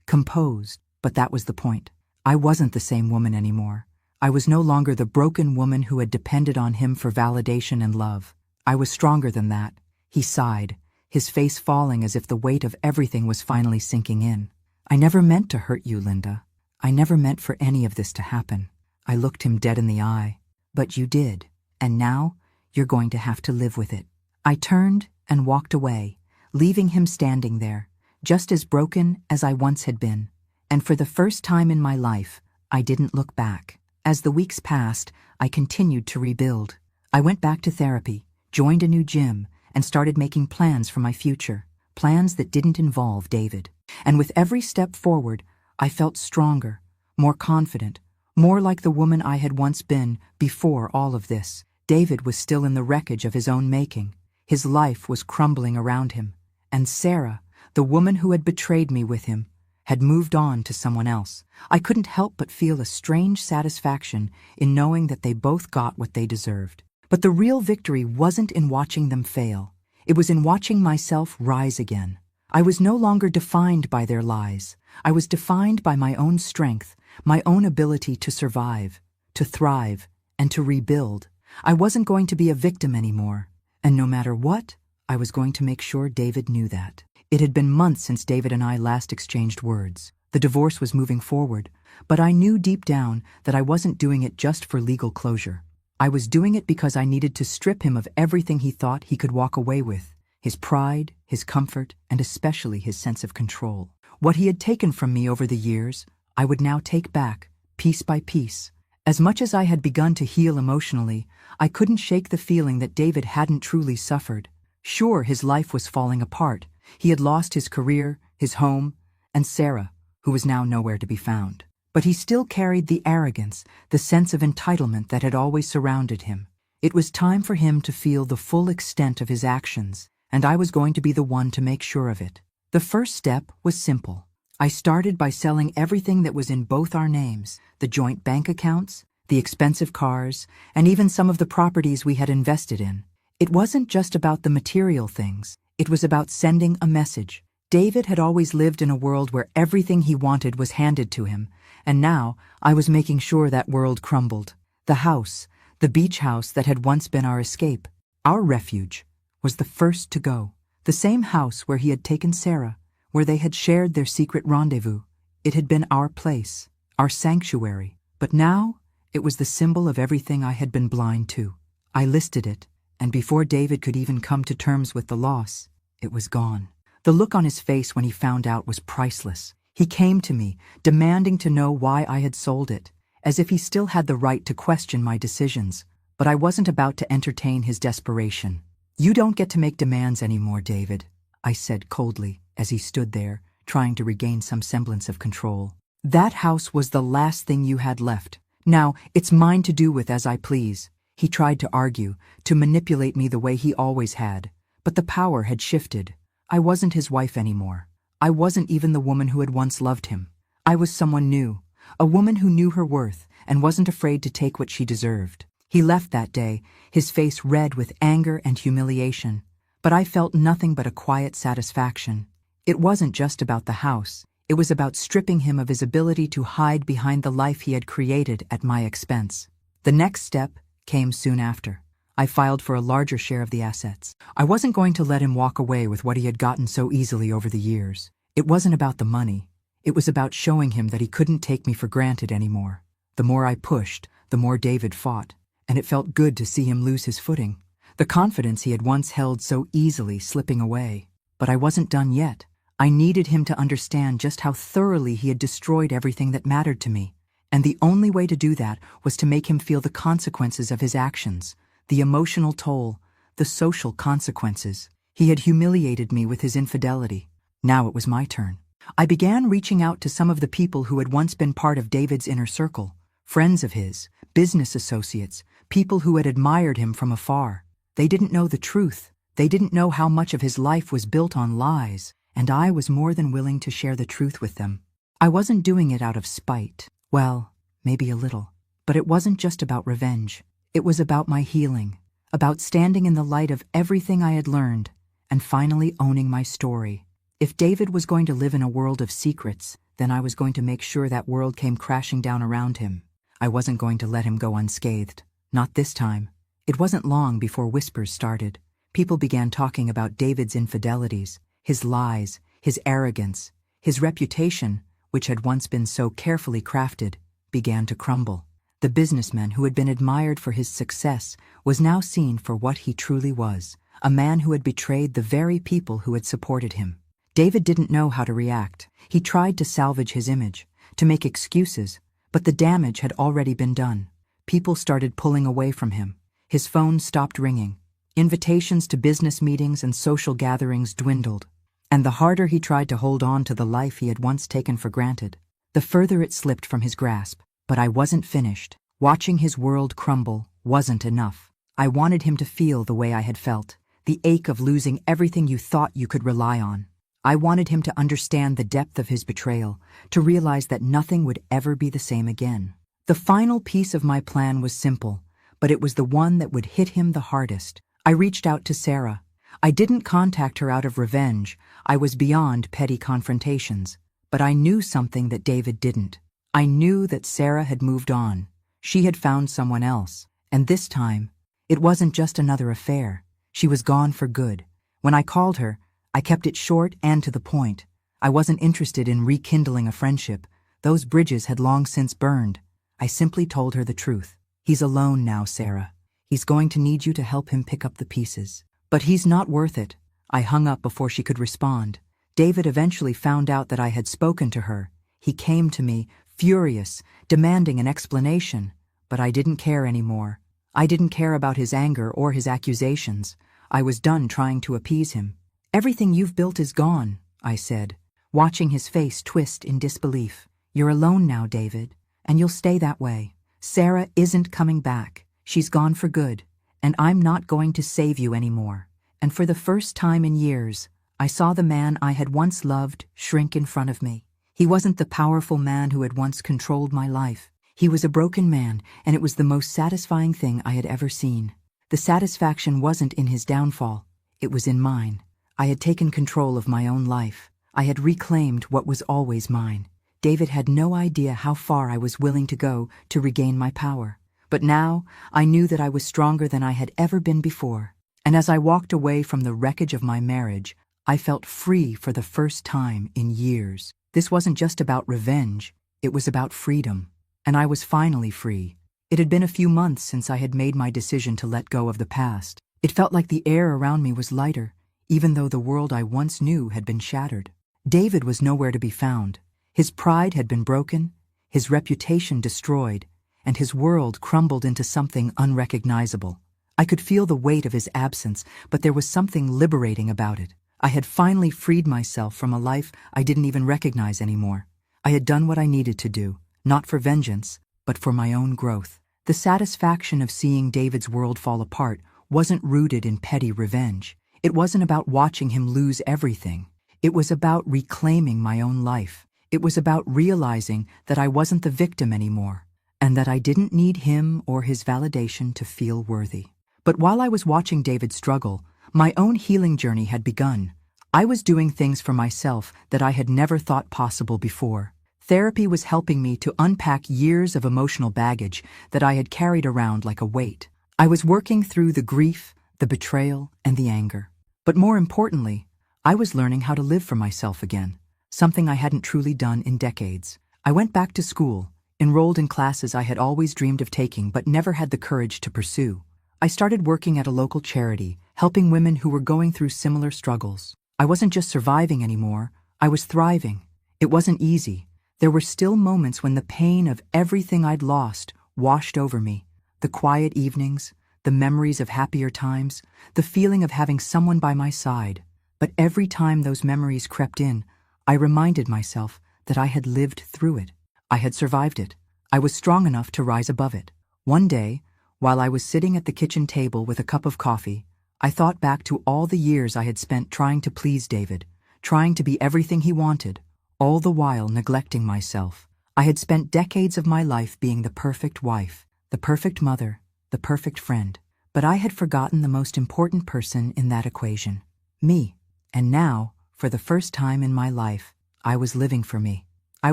Speaker 1: composed. But that was the point. I wasn't the same woman anymore. I was no longer the broken woman who had depended on him for validation and love. I was stronger than that. He sighed, his face falling as if the weight of everything was finally sinking in. "I never meant to hurt you, Linda. I never meant for any of this to happen." I looked him dead in the eye. "But you did, and now you're going to have to live with it." I turned and walked away, leaving him standing there, just as broken as I once had been. And for the first time in my life, I didn't look back. As the weeks passed, I continued to rebuild. I went back to therapy, joined a new gym, and started making plans for my future, plans that didn't involve David. And with every step forward, I felt stronger, more confident, more like the woman I had once been before all of this. David was still in the wreckage of his own making. His life was crumbling around him. And Sarah, the woman who had betrayed me with him, had moved on to someone else. I couldn't help but feel a strange satisfaction in knowing that they both got what they deserved. But the real victory wasn't in watching them fail. It was in watching myself rise again. I was no longer defined by their lies. I was defined by my own strength, my own ability to survive, to thrive, and to rebuild. I wasn't going to be a victim anymore. And no matter what, I was going to make sure David knew that. It had been months since David and I last exchanged words. The divorce was moving forward, but I knew deep down that I wasn't doing it just for legal closure. I was doing it because I needed to strip him of everything he thought he could walk away with: his pride, his comfort, and especially his sense of control. What he had taken from me over the years, I would now take back, piece by piece. As much as I had begun to heal emotionally, I couldn't shake the feeling that David hadn't truly suffered. Sure, his life was falling apart. He had lost his career, his home, and Sarah, who was now nowhere to be found. But he still carried the arrogance, the sense of entitlement that had always surrounded him. It was time for him to feel the full extent of his actions, and I was going to be the one to make sure of it. The first step was simple. I started by selling everything that was in both our names, the joint bank accounts, the expensive cars, and even some of the properties we had invested in. It wasn't just about the material things. It was about sending a message. David had always lived in a world where everything he wanted was handed to him, and now I was making sure that world crumbled. The house, the beach house that had once been our escape, our refuge, was the first to go. The same house where he had taken Sarah, where they had shared their secret rendezvous. It had been our place, our sanctuary. But now, it was the symbol of everything I had been blind to. I listed it, and before David could even come to terms with the loss, it was gone. The look on his face when he found out was priceless. He came to me, demanding to know why I had sold it, as if he still had the right to question my decisions. But I wasn't about to entertain his desperation. "You don't get to make demands anymore, David," I said coldly, as he stood there, trying to regain some semblance of control. "That house was the last thing you had left. Now, it's mine to do with as I please." He tried to argue, to manipulate me the way he always had. But the power had shifted. I wasn't his wife anymore. I wasn't even the woman who had once loved him. I was someone new, a woman who knew her worth and wasn't afraid to take what she deserved. He left that day, his face red with anger and humiliation, but I felt nothing but a quiet satisfaction. It wasn't just about the house. It was about stripping him of his ability to hide behind the life he had created at my expense. The next step came soon after. I filed for a larger share of the assets. I wasn't going to let him walk away with what he had gotten so easily over the years. It wasn't about the money. It was about showing him that he couldn't take me for granted anymore. The more I pushed, the more David fought, and it felt good to see him lose his footing. The confidence he had once held so easily slipping away. But I wasn't done yet. I needed him to understand just how thoroughly he had destroyed everything that mattered to me. And the only way to do that was to make him feel the consequences of his actions, the emotional toll, the social consequences. He had humiliated me with his infidelity. Now it was my turn. I began reaching out to some of the people who had once been part of David's inner circle, friends of his, business associates, people who had admired him from afar. They didn't know the truth. They didn't know how much of his life was built on lies, and I was more than willing to share the truth with them. I wasn't doing it out of spite. Well, maybe a little. But it wasn't just about revenge. It was about my healing, about standing in the light of everything I had learned, and finally owning my story. If David was going to live in a world of secrets, then I was going to make sure that world came crashing down around him. I wasn't going to let him go unscathed. Not this time. It wasn't long before whispers started. People began talking about David's infidelities, his lies, his arrogance. His reputation, which had once been so carefully crafted, began to crumble. The businessman who had been admired for his success was now seen for what he truly was, a man who had betrayed the very people who had supported him. David didn't know how to react. He tried to salvage his image, to make excuses, but the damage had already been done. People started pulling away from him. His phone stopped ringing. Invitations to business meetings and social gatherings dwindled. And the harder he tried to hold on to the life he had once taken for granted, the further it slipped from his grasp. But I wasn't finished. Watching his world crumble wasn't enough. I wanted him to feel the way I had felt, the ache of losing everything you thought you could rely on. I wanted him to understand the depth of his betrayal, to realize that nothing would ever be the same again. The final piece of my plan was simple, but it was the one that would hit him the hardest. I reached out to Sarah. I didn't contact her out of revenge. I was beyond petty confrontations. But I knew something that David didn't. I knew that Sarah had moved on. She had found someone else. And this time, it wasn't just another affair. She was gone for good. When I called her, I kept it short and to the point. I wasn't interested in rekindling a friendship. Those bridges had long since burned. I simply told her the truth. "He's alone now, Sarah. He's going to need you to help him pick up the pieces. But he's not worth it." I hung up before she could respond. David eventually found out that I had spoken to her. He came to me, furious, demanding an explanation. But I didn't care anymore. I didn't care about his anger or his accusations. I was done trying to appease him. "Everything you've built is gone," I said, watching his face twist in disbelief. "You're alone now, David, and you'll stay that way. Sarah isn't coming back. She's gone for good, and I'm not going to save you anymore." And for the first time in years, I saw the man I had once loved shrink in front of me. He wasn't the powerful man who had once controlled my life. He was a broken man, and it was the most satisfying thing I had ever seen. The satisfaction wasn't in his downfall. It was in mine. I had taken control of my own life. I had reclaimed what was always mine. David had no idea how far I was willing to go to regain my power. But now, I knew that I was stronger than I had ever been before. And as I walked away from the wreckage of my marriage, I felt free for the first time in years. This wasn't just about revenge, it was about freedom. And I was finally free. It had been a few months since I had made my decision to let go of the past. It felt like the air around me was lighter, even though the world I once knew had been shattered. David was nowhere to be found. His pride had been broken, his reputation destroyed, and his world crumbled into something unrecognizable. I could feel the weight of his absence, but there was something liberating about it. I had finally freed myself from a life I didn't even recognize anymore. I had done what I needed to do, not for vengeance, but for my own growth. The satisfaction of seeing David's world fall apart wasn't rooted in petty revenge. It wasn't about watching him lose everything. It was about reclaiming my own life. It was about realizing that I wasn't the victim anymore, and that I didn't need him or his validation to feel worthy. But while I was watching David struggle, my own healing journey had begun. I was doing things for myself that I had never thought possible before. Therapy was helping me to unpack years of emotional baggage that I had carried around like a weight. I was working through the grief, the betrayal, and the anger. But more importantly, I was learning how to live for myself again, something I hadn't truly done in decades. I went back to school, enrolled in classes I had always dreamed of taking but never had the courage to pursue. I started working at a local charity, helping women who were going through similar struggles. I wasn't just surviving anymore, I was thriving. It wasn't easy. There were still moments when the pain of everything I'd lost washed over me. The quiet evenings, the memories of happier times, the feeling of having someone by my side. But every time those memories crept in, I reminded myself that I had lived through it. I had survived it. I was strong enough to rise above it. One day, while I was sitting at the kitchen table with a cup of coffee, I thought back to all the years I had spent trying to please David, trying to be everything he wanted, all the while neglecting myself. I had spent decades of my life being the perfect wife, the perfect mother, the perfect friend. But I had forgotten the most important person in that equation, me. And now, for the first time in my life, I was living for me. I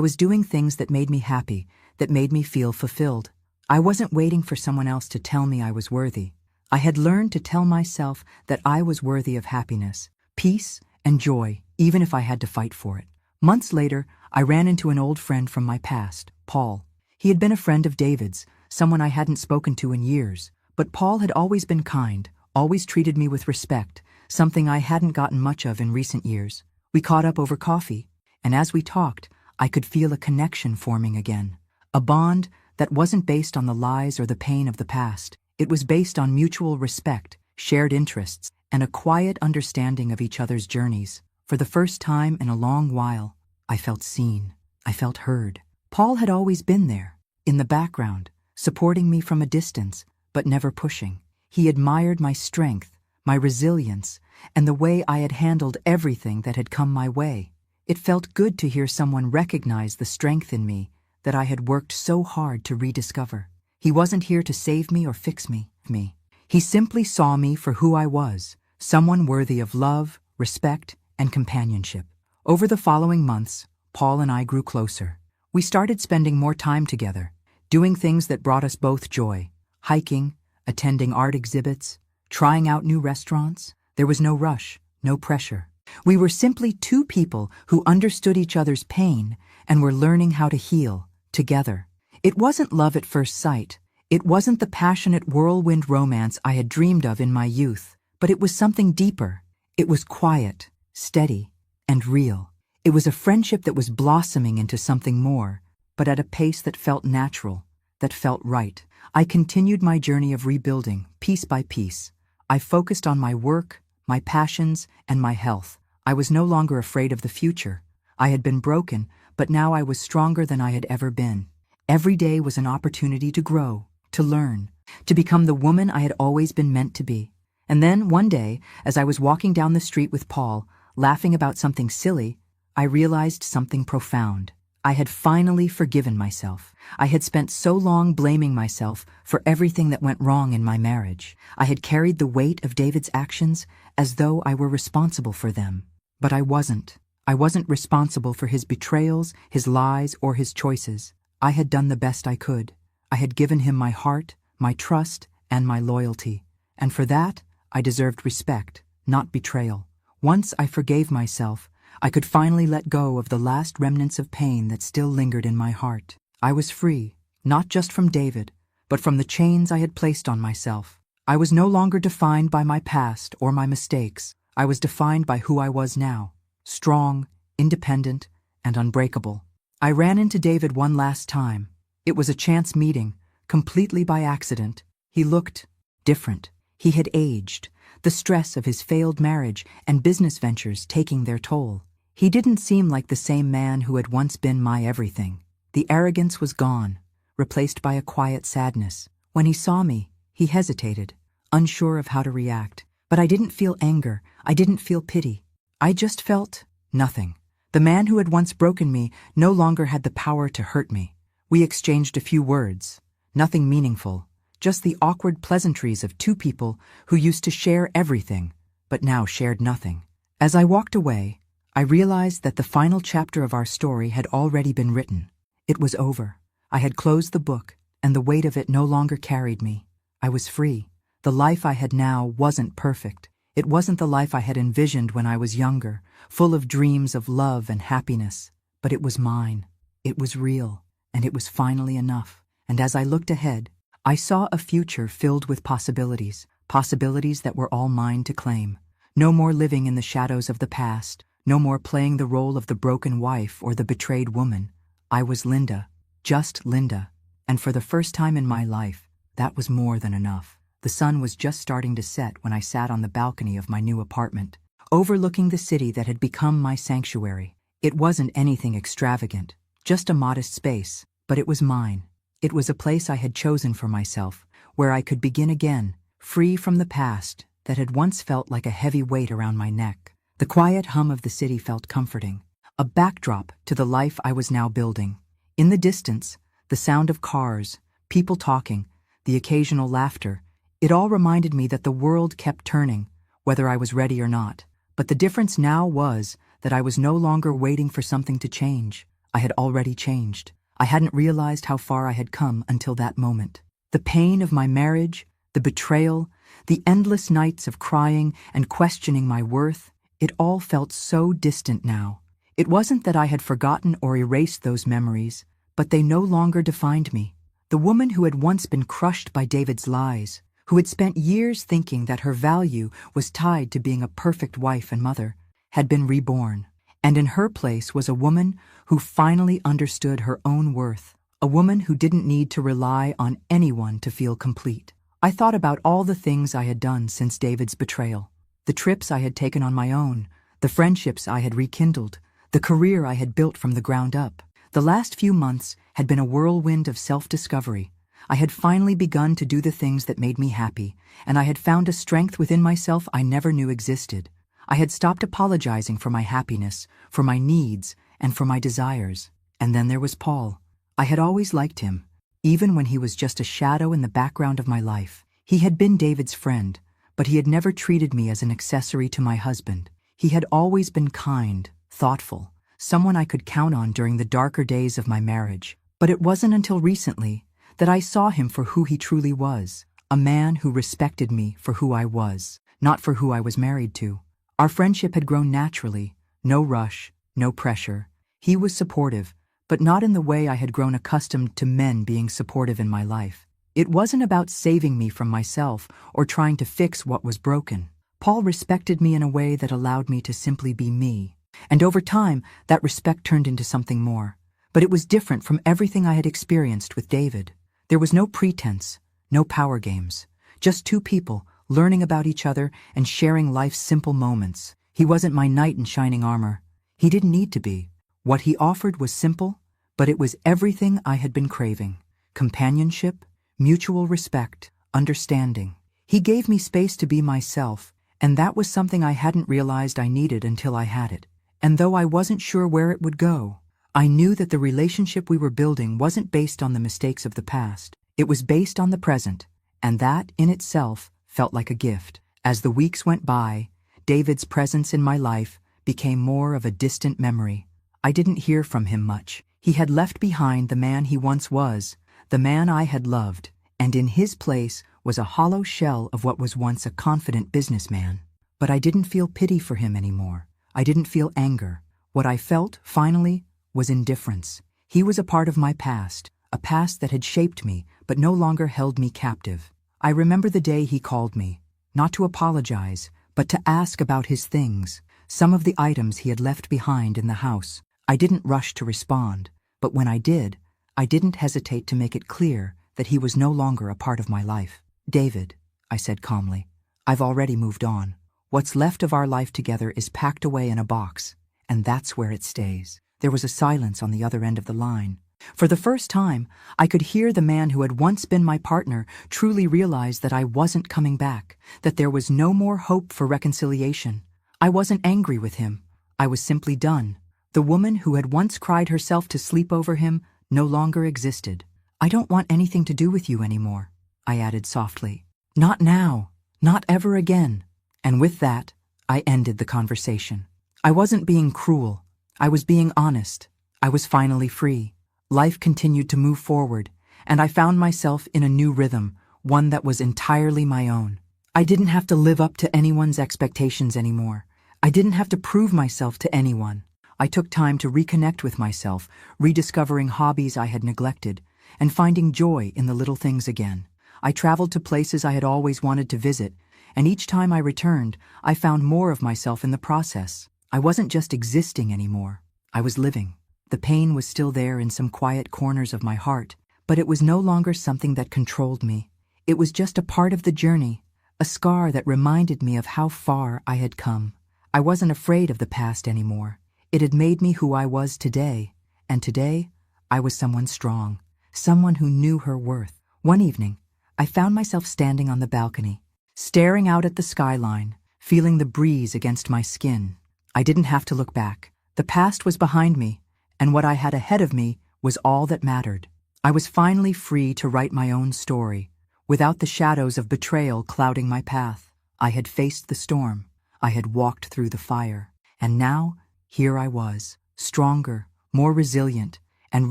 Speaker 1: was doing things that made me happy, that made me feel fulfilled. I wasn't waiting for someone else to tell me I was worthy. I had learned to tell myself that I was worthy of happiness, peace, and joy, even if I had to fight for it. Months later, I ran into an old friend from my past, Paul. He had been a friend of David's, someone I hadn't spoken to in years. But Paul had always been kind, always treated me with respect, something I hadn't gotten much of in recent years. We caught up over coffee, and as we talked, I could feel a connection forming again. A bond that wasn't based on the lies or the pain of the past. It was based on mutual respect, shared interests, and a quiet understanding of each other's journeys. For the first time in a long while, I felt seen. I felt heard. Paul had always been there, in the background, supporting me from a distance, but never pushing. He admired my strength, my resilience, and the way I had handled everything that had come my way. It felt good to hear someone recognize the strength in me that I had worked so hard to rediscover. He wasn't here to save me or fix me. He simply saw me for who I was, someone worthy of love, respect, and companionship. Over the following months, Paul and I grew closer. We started spending more time together, doing things that brought us both joy. Hiking, attending art exhibits, trying out new restaurants. There was no rush, no pressure. We were simply two people who understood each other's pain and were learning how to heal together. It wasn't love at first sight. It wasn't the passionate whirlwind romance I had dreamed of in my youth, but it was something deeper. It was quiet, steady, and real. It was a friendship that was blossoming into something more, but at a pace that felt natural, that felt right. I continued my journey of rebuilding, piece by piece. I focused on my work, my passions, and my health. I was no longer afraid of the future. I had been broken, but now I was stronger than I had ever been. Every day was an opportunity to grow, to learn, to become the woman I had always been meant to be. And then, one day, as I was walking down the street with Paul, laughing about something silly, I realized something profound. I had finally forgiven myself. I had spent so long blaming myself for everything that went wrong in my marriage. I had carried the weight of David's actions as though I were responsible for them. But I wasn't. I wasn't responsible for his betrayals, his lies, or his choices. I had done the best I could. I had given him my heart, my trust, and my loyalty. And for that, I deserved respect, not betrayal. Once I forgave myself, I could finally let go of the last remnants of pain that still lingered in my heart. I was free, not just from David, but from the chains I had placed on myself. I was no longer defined by my past or my mistakes. I was defined by who I was now, strong, independent, and unbreakable. I ran into David one last time. It was a chance meeting, completely by accident. He looked different. He had aged, the stress of his failed marriage and business ventures taking their toll. He didn't seem like the same man who had once been my everything. The arrogance was gone, replaced by a quiet sadness. When he saw me, he hesitated, unsure of how to react. But I didn't feel anger. I didn't feel pity. I just felt nothing. The man who had once broken me no longer had the power to hurt me. We exchanged a few words, nothing meaningful, just the awkward pleasantries of two people who used to share everything, but now shared nothing. As I walked away, I realized that the final chapter of our story had already been written. It was over. I had closed the book, and the weight of it no longer carried me. I was free. The life I had now wasn't perfect. It wasn't the life I had envisioned when I was younger, full of dreams of love and happiness. But it was mine. It was real, and it was finally enough. And as I looked ahead, I saw a future filled with possibilities, possibilities that were all mine to claim. No more living in the shadows of the past, no more playing the role of the broken wife or the betrayed woman. I was Linda, just Linda, and for the first time in my life, that was more than enough. The sun was just starting to set when I sat on the balcony of my new apartment, overlooking the city that had become my sanctuary. It wasn't anything extravagant, just a modest space, but it was mine. It was a place I had chosen for myself, where I could begin again, free from the past that had once felt like a heavy weight around my neck. The quiet hum of the city felt comforting, a backdrop to the life I was now building. In the distance, the sound of cars, people talking, the occasional laughter, it all reminded me that the world kept turning, whether I was ready or not. But the difference now was that I was no longer waiting for something to change. I had already changed. I hadn't realized how far I had come until that moment. The pain of my marriage, the betrayal, the endless nights of crying and questioning my worth, it all felt so distant now. It wasn't that I had forgotten or erased those memories, but they no longer defined me. The woman who had once been crushed by David's lies, who had spent years thinking that her value was tied to being a perfect wife and mother, had been reborn. And in her place was a woman who finally understood her own worth, a woman who didn't need to rely on anyone to feel complete. I thought about all the things I had done since David's betrayal. The trips I had taken on my own, the friendships I had rekindled, the career I had built from the ground up. The last few months had been a whirlwind of self-discovery. I had finally begun to do the things that made me happy, and I had found a strength within myself I never knew existed. I had stopped apologizing for my happiness, for my needs, and for my desires. And then there was Paul. I had always liked him, even when he was just a shadow in the background of my life. He had been David's friend, but he had never treated me as an accessory to my husband. He had always been kind, thoughtful, someone I could count on during the darker days of my marriage. But it wasn't until recently that I saw him for who he truly was, a man who respected me for who I was, not for who I was married to. Our friendship had grown naturally, no rush, no pressure. He was supportive, but not in the way I had grown accustomed to men being supportive in my life. It wasn't about saving me from myself or trying to fix what was broken. Paul respected me in a way that allowed me to simply be me. And over time, that respect turned into something more. But it was different from everything I had experienced with David. There was no pretense, no power games, just two people learning about each other and sharing life's simple moments. He wasn't my knight in shining armor. He didn't need to be. What he offered was simple, but it was everything I had been craving. Companionship, mutual respect, understanding. He gave me space to be myself, and that was something I hadn't realized I needed until I had it. And though I wasn't sure where it would go, I knew that the relationship we were building wasn't based on the mistakes of the past. It was based on the present, and that, in itself, felt like a gift. As the weeks went by, David's presence in my life became more of a distant memory. I didn't hear from him much. He had left behind the man he once was, the man I had loved, and in his place was a hollow shell of what was once a confident businessman. But I didn't feel pity for him anymore. I didn't feel anger. What I felt, finally, was indifference. He was a part of my past, a past that had shaped me, but no longer held me captive. I remember the day he called me, not to apologize, but to ask about his things, some of the items he had left behind in the house. I didn't rush to respond, but when I did, I didn't hesitate to make it clear that he was no longer a part of my life. "David," I said calmly, "I've already moved on. What's left of our life together is packed away in a box, and that's where it stays." There was a silence on the other end of the line. For the first time, I could hear the man who had once been my partner truly realize that I wasn't coming back, that there was no more hope for reconciliation. I wasn't angry with him. I was simply done. The woman who had once cried herself to sleep over him no longer existed. "I don't want anything to do with you anymore," I added softly. "Not now. Not ever again." And with that, I ended the conversation. I wasn't being cruel. I was being honest. I was finally free. Life continued to move forward, and I found myself in a new rhythm, one that was entirely my own. I didn't have to live up to anyone's expectations anymore. I didn't have to prove myself to anyone. I took time to reconnect with myself, rediscovering hobbies I had neglected, and finding joy in the little things again. I traveled to places I had always wanted to visit, and each time I returned, I found more of myself in the process. I wasn't just existing anymore. I was living. The pain was still there in some quiet corners of my heart, but it was no longer something that controlled me. It was just a part of the journey, a scar that reminded me of how far I had come. I wasn't afraid of the past anymore. It had made me who I was today, and today, I was someone strong, someone who knew her worth. One evening, I found myself standing on the balcony, staring out at the skyline, feeling the breeze against my skin. I didn't have to look back. The past was behind me, and what I had ahead of me was all that mattered. I was finally free to write my own story, without the shadows of betrayal clouding my path. I had faced the storm. I had walked through the fire. And now, here I was, stronger, more resilient, and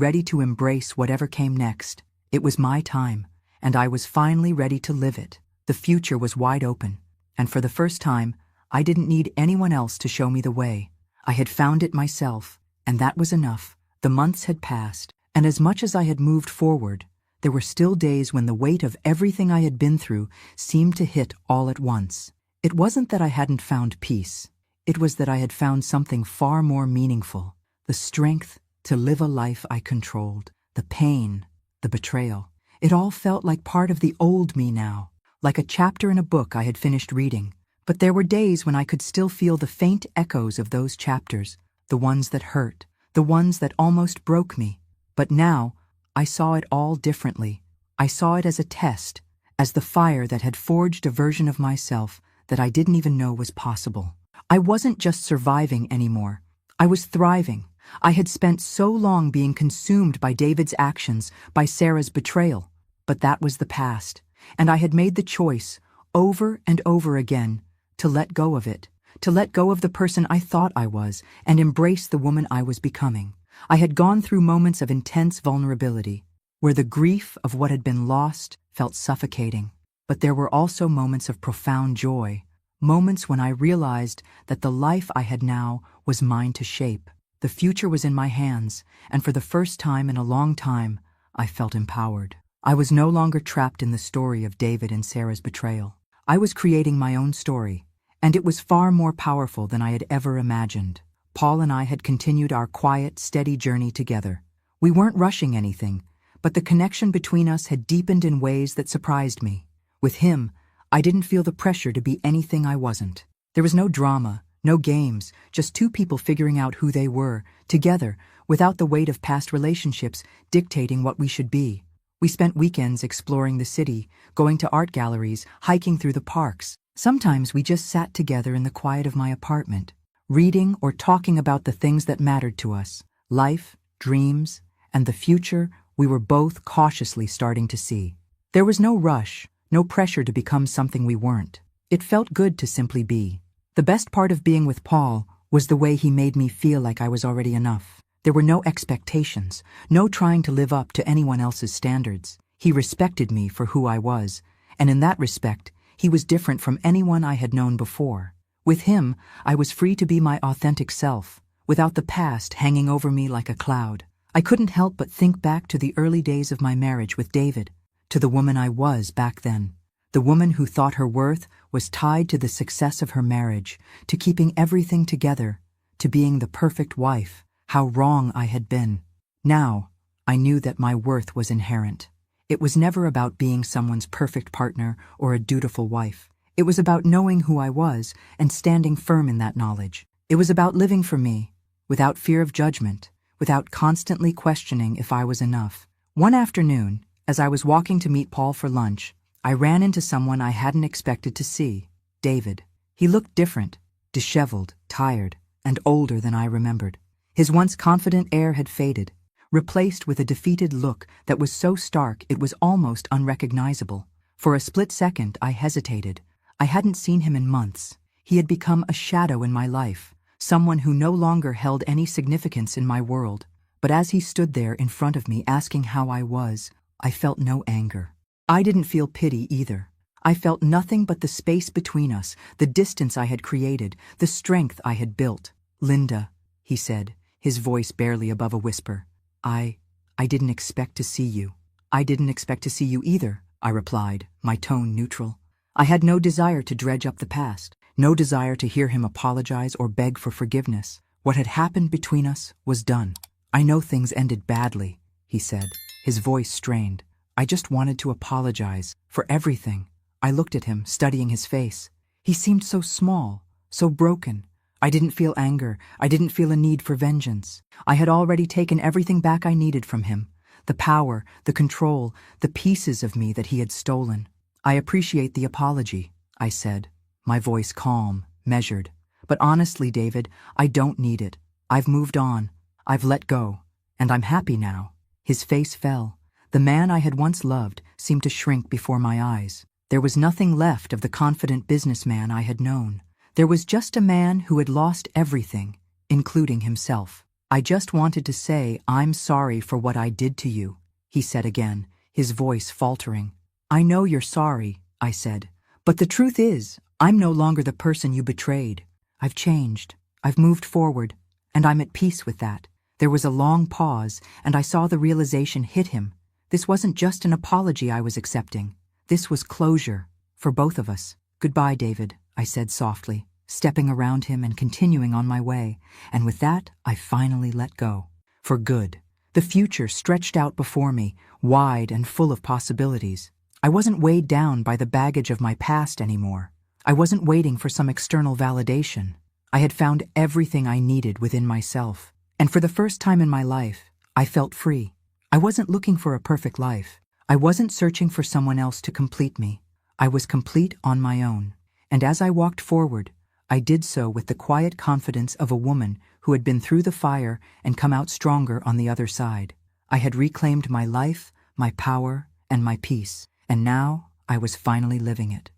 Speaker 1: ready to embrace whatever came next. It was my time, and I was finally ready to live it. The future was wide open, and for the first time, I didn't need anyone else to show me the way. I had found it myself, and that was enough. The months had passed, and as much as I had moved forward, there were still days when the weight of everything I had been through seemed to hit all at once. It wasn't that I hadn't found peace. It was that I had found something far more meaningful, the strength to live a life I controlled, the pain, the betrayal. It all felt like part of the old me now, like a chapter in a book I had finished reading. But there were days when I could still feel the faint echoes of those chapters, the ones that hurt, the ones that almost broke me. But now, I saw it all differently. I saw it as a test, as the fire that had forged a version of myself that I didn't even know was possible. I wasn't just surviving anymore. I was thriving. I had spent so long being consumed by David's actions, by Sarah's betrayal. But that was the past, and I had made the choice, over and over again, to let go of it, to let go of the person I thought I was, and embrace the woman I was becoming. I had gone through moments of intense vulnerability, where the grief of what had been lost felt suffocating. But there were also moments of profound joy, moments when I realized that the life I had now was mine to shape. The future was in my hands, and for the first time in a long time, I felt empowered. I was no longer trapped in the story of David and Sarah's betrayal. I was creating my own story, and it was far more powerful than I had ever imagined. Paul and I had continued our quiet, steady journey together. We weren't rushing anything, but the connection between us had deepened in ways that surprised me. With him, I didn't feel the pressure to be anything I wasn't. There was no drama, no games, just two people figuring out who they were, together, without the weight of past relationships dictating what we should be. We spent weekends exploring the city, going to art galleries, hiking through the parks. Sometimes we just sat together in the quiet of my apartment, reading or talking about the things that mattered to us, life, dreams, and the future we were both cautiously starting to see. There was no rush, no pressure to become something we weren't. It felt good to simply be. The best part of being with Paul was the way he made me feel like I was already enough. There were no expectations, no trying to live up to anyone else's standards. He respected me for who I was, and in that respect, he was different from anyone I had known before. With him, I was free to be my authentic self, without the past hanging over me like a cloud. I couldn't help but think back to the early days of my marriage with David, to the woman I was back then. The woman who thought her worth was tied to the success of her marriage, to keeping everything together, to being the perfect wife. How wrong I had been. Now, I knew that my worth was inherent. It was never about being someone's perfect partner or a dutiful wife. It was about knowing who I was and standing firm in that knowledge. It was about living for me, without fear of judgment, without constantly questioning if I was enough. One afternoon, as I was walking to meet Paul for lunch, I ran into someone I hadn't expected to see, David. He looked different, disheveled, tired, and older than I remembered. His once confident air had faded, replaced with a defeated look that was so stark it was almost unrecognizable. For a split second, I hesitated. I hadn't seen him in months. He had become a shadow in my life, someone who no longer held any significance in my world. But as he stood there in front of me asking how I was, I felt no anger. I didn't feel pity either. I felt nothing but the space between us, the distance I had created, the strength I had built. "Linda," he said, his voice barely above a whisper. I didn't expect to see you." "I didn't expect to see you either," I replied, my tone neutral. I had no desire to dredge up the past, no desire to hear him apologize or beg for forgiveness. What had happened between us was done. "I know things ended badly," he said, his voice strained. "I just wanted to apologize for everything." I looked at him, studying his face. He seemed so small, so broken. I didn't feel anger. I didn't feel a need for vengeance. I had already taken everything back I needed from him. The power, the control, the pieces of me that he had stolen. "I appreciate the apology," I said, my voice calm, measured. "But honestly, David, I don't need it. I've moved on. I've let go. And I'm happy now." His face fell. The man I had once loved seemed to shrink before my eyes. There was nothing left of the confident businessman I had known. There was just a man who had lost everything, including himself. "I just wanted to say I'm sorry for what I did to you," he said again, his voice faltering. "I know you're sorry," I said, "but the truth is, I'm no longer the person you betrayed. I've changed. I've moved forward, and I'm at peace with that." There was a long pause, and I saw the realization hit him. This wasn't just an apology I was accepting. This was closure, for both of us. "Goodbye, David," I said softly, stepping around him and continuing on my way, and with that, I finally let go. For good. The future stretched out before me, wide and full of possibilities. I wasn't weighed down by the baggage of my past anymore. I wasn't waiting for some external validation. I had found everything I needed within myself, and for the first time in my life, I felt free. I wasn't looking for a perfect life. I wasn't searching for someone else to complete me. I was complete on my own. And as I walked forward, I did so with the quiet confidence of a woman who had been through the fire and come out stronger on the other side. I had reclaimed my life, my power, and my peace, and now I was finally living it.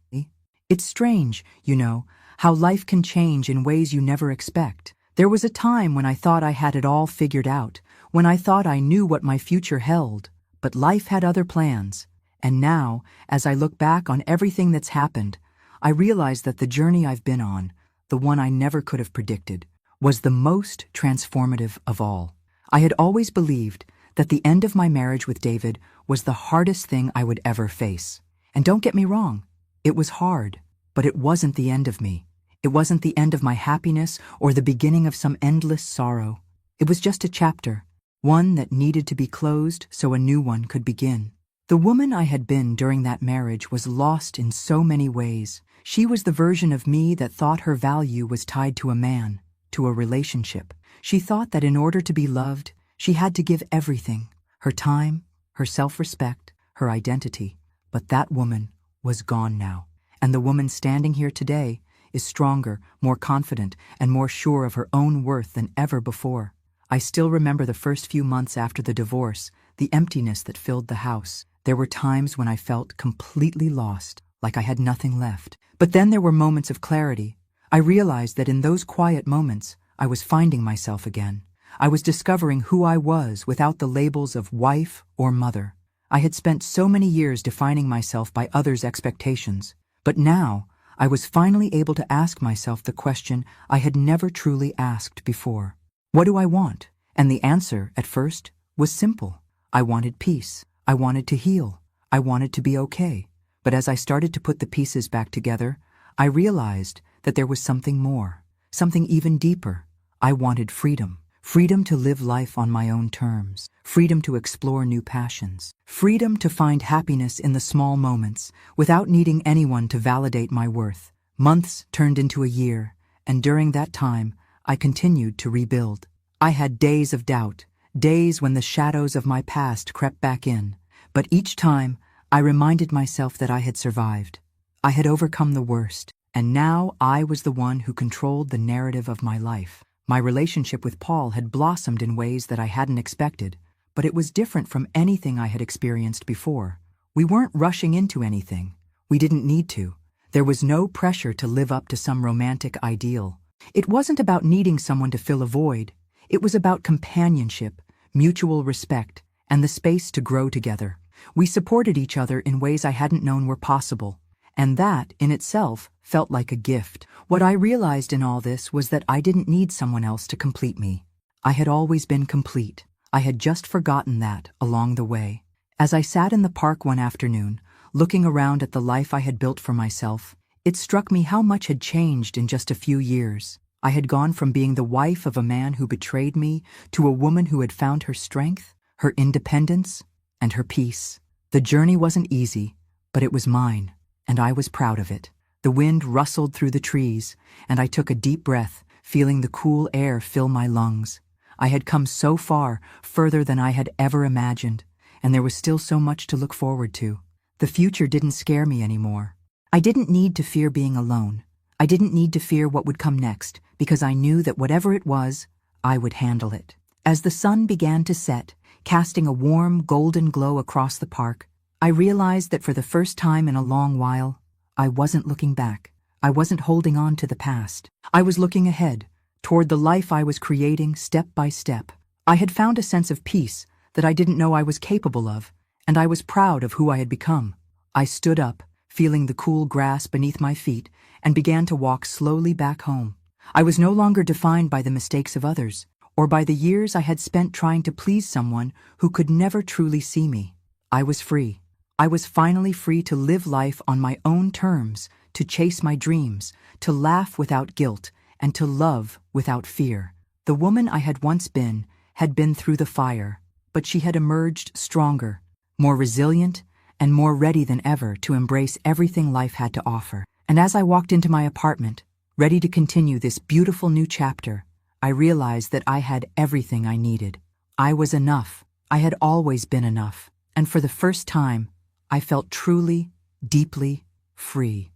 Speaker 1: It's strange, you know, how life can change in ways you never expect. There was a time when I thought I had it all figured out, when I thought I knew what my future held, but life had other plans. And now, as I look back on everything that's happened, I realize that the journey I've been on, the one I never could have predicted, was the most transformative of all. I had always believed that the end of my marriage with David was the hardest thing I would ever face. And don't get me wrong, it was hard, but it wasn't the end of me. It wasn't the end of my happiness or the beginning of some endless sorrow. It was just a chapter, one that needed to be closed so a new one could begin. The woman I had been during that marriage was lost in so many ways. She was the version of me that thought her value was tied to a man, to a relationship. She thought that in order to be loved, she had to give everything, her time, her self-respect, her identity. But that woman was gone now. And the woman standing here today is stronger, more confident, and more sure of her own worth than ever before. I still remember the first few months after the divorce, the emptiness that filled the house. There were times when I felt completely lost, like I had nothing left. But then there were moments of clarity. I realized that in those quiet moments, I was finding myself again. I was discovering who I was without the labels of wife or mother. I had spent so many years defining myself by others' expectations, but now I was finally able to ask myself the question I had never truly asked before. What do I want? And the answer, at first, was simple. I wanted peace. I wanted to heal. I wanted to be okay. But as I started to put the pieces back together, I realized that there was something more, something even deeper. I wanted freedom. Freedom to live life on my own terms. Freedom to explore new passions. Freedom to find happiness in the small moments without needing anyone to validate my worth. Months turned into a year, and during that time, I continued to rebuild. I had days of doubt, days when the shadows of my past crept back in, but each time I reminded myself that I had survived. I had overcome the worst, and now I was the one who controlled the narrative of my life. My relationship with Paul had blossomed in ways that I hadn't expected, but it was different from anything I had experienced before. We weren't rushing into anything. We didn't need to. There was no pressure to live up to some romantic ideal. It wasn't about needing someone to fill a void. It was about companionship, mutual respect, and the space to grow together. We supported each other in ways I hadn't known were possible, and that, in itself, felt like a gift. What I realized in all this was that I didn't need someone else to complete me. I had always been complete. I had just forgotten that along the way. As I sat in the park one afternoon, looking around at the life I had built for myself, it struck me how much had changed in just a few years. I had gone from being the wife of a man who betrayed me to a woman who had found her strength, her independence, and her peace. The journey wasn't easy, but it was mine, and I was proud of it. The wind rustled through the trees, and I took a deep breath, feeling the cool air fill my lungs. I had come so far, further than I had ever imagined, and there was still so much to look forward to. The future didn't scare me anymore. I didn't need to fear being alone. I didn't need to fear what would come next, because I knew that whatever it was, I would handle it. As the sun began to set, casting a warm, golden glow across the park, I realized that for the first time in a long while, I wasn't looking back. I wasn't holding on to the past. I was looking ahead, toward the life I was creating step by step. I had found a sense of peace that I didn't know I was capable of, and I was proud of who I had become. I stood up, feeling the cool grass beneath my feet, and began to walk slowly back home. I was no longer defined by the mistakes of others, or by the years I had spent trying to please someone who could never truly see me. I was free. I was finally free to live life on my own terms, to chase my dreams, to laugh without guilt, and to love without fear. The woman I had once been had been through the fire, but she had emerged stronger, more resilient, and more ready than ever to embrace everything life had to offer. And as I walked into my apartment, ready to continue this beautiful new chapter, I realized that I had everything I needed. I was enough. I had always been enough. And for the first time, I felt truly, deeply free.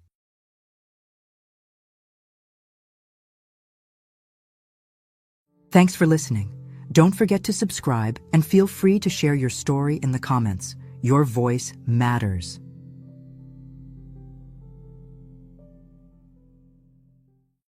Speaker 1: Thanks for listening. Don't forget to subscribe and feel free to share your story in the comments. Your voice matters.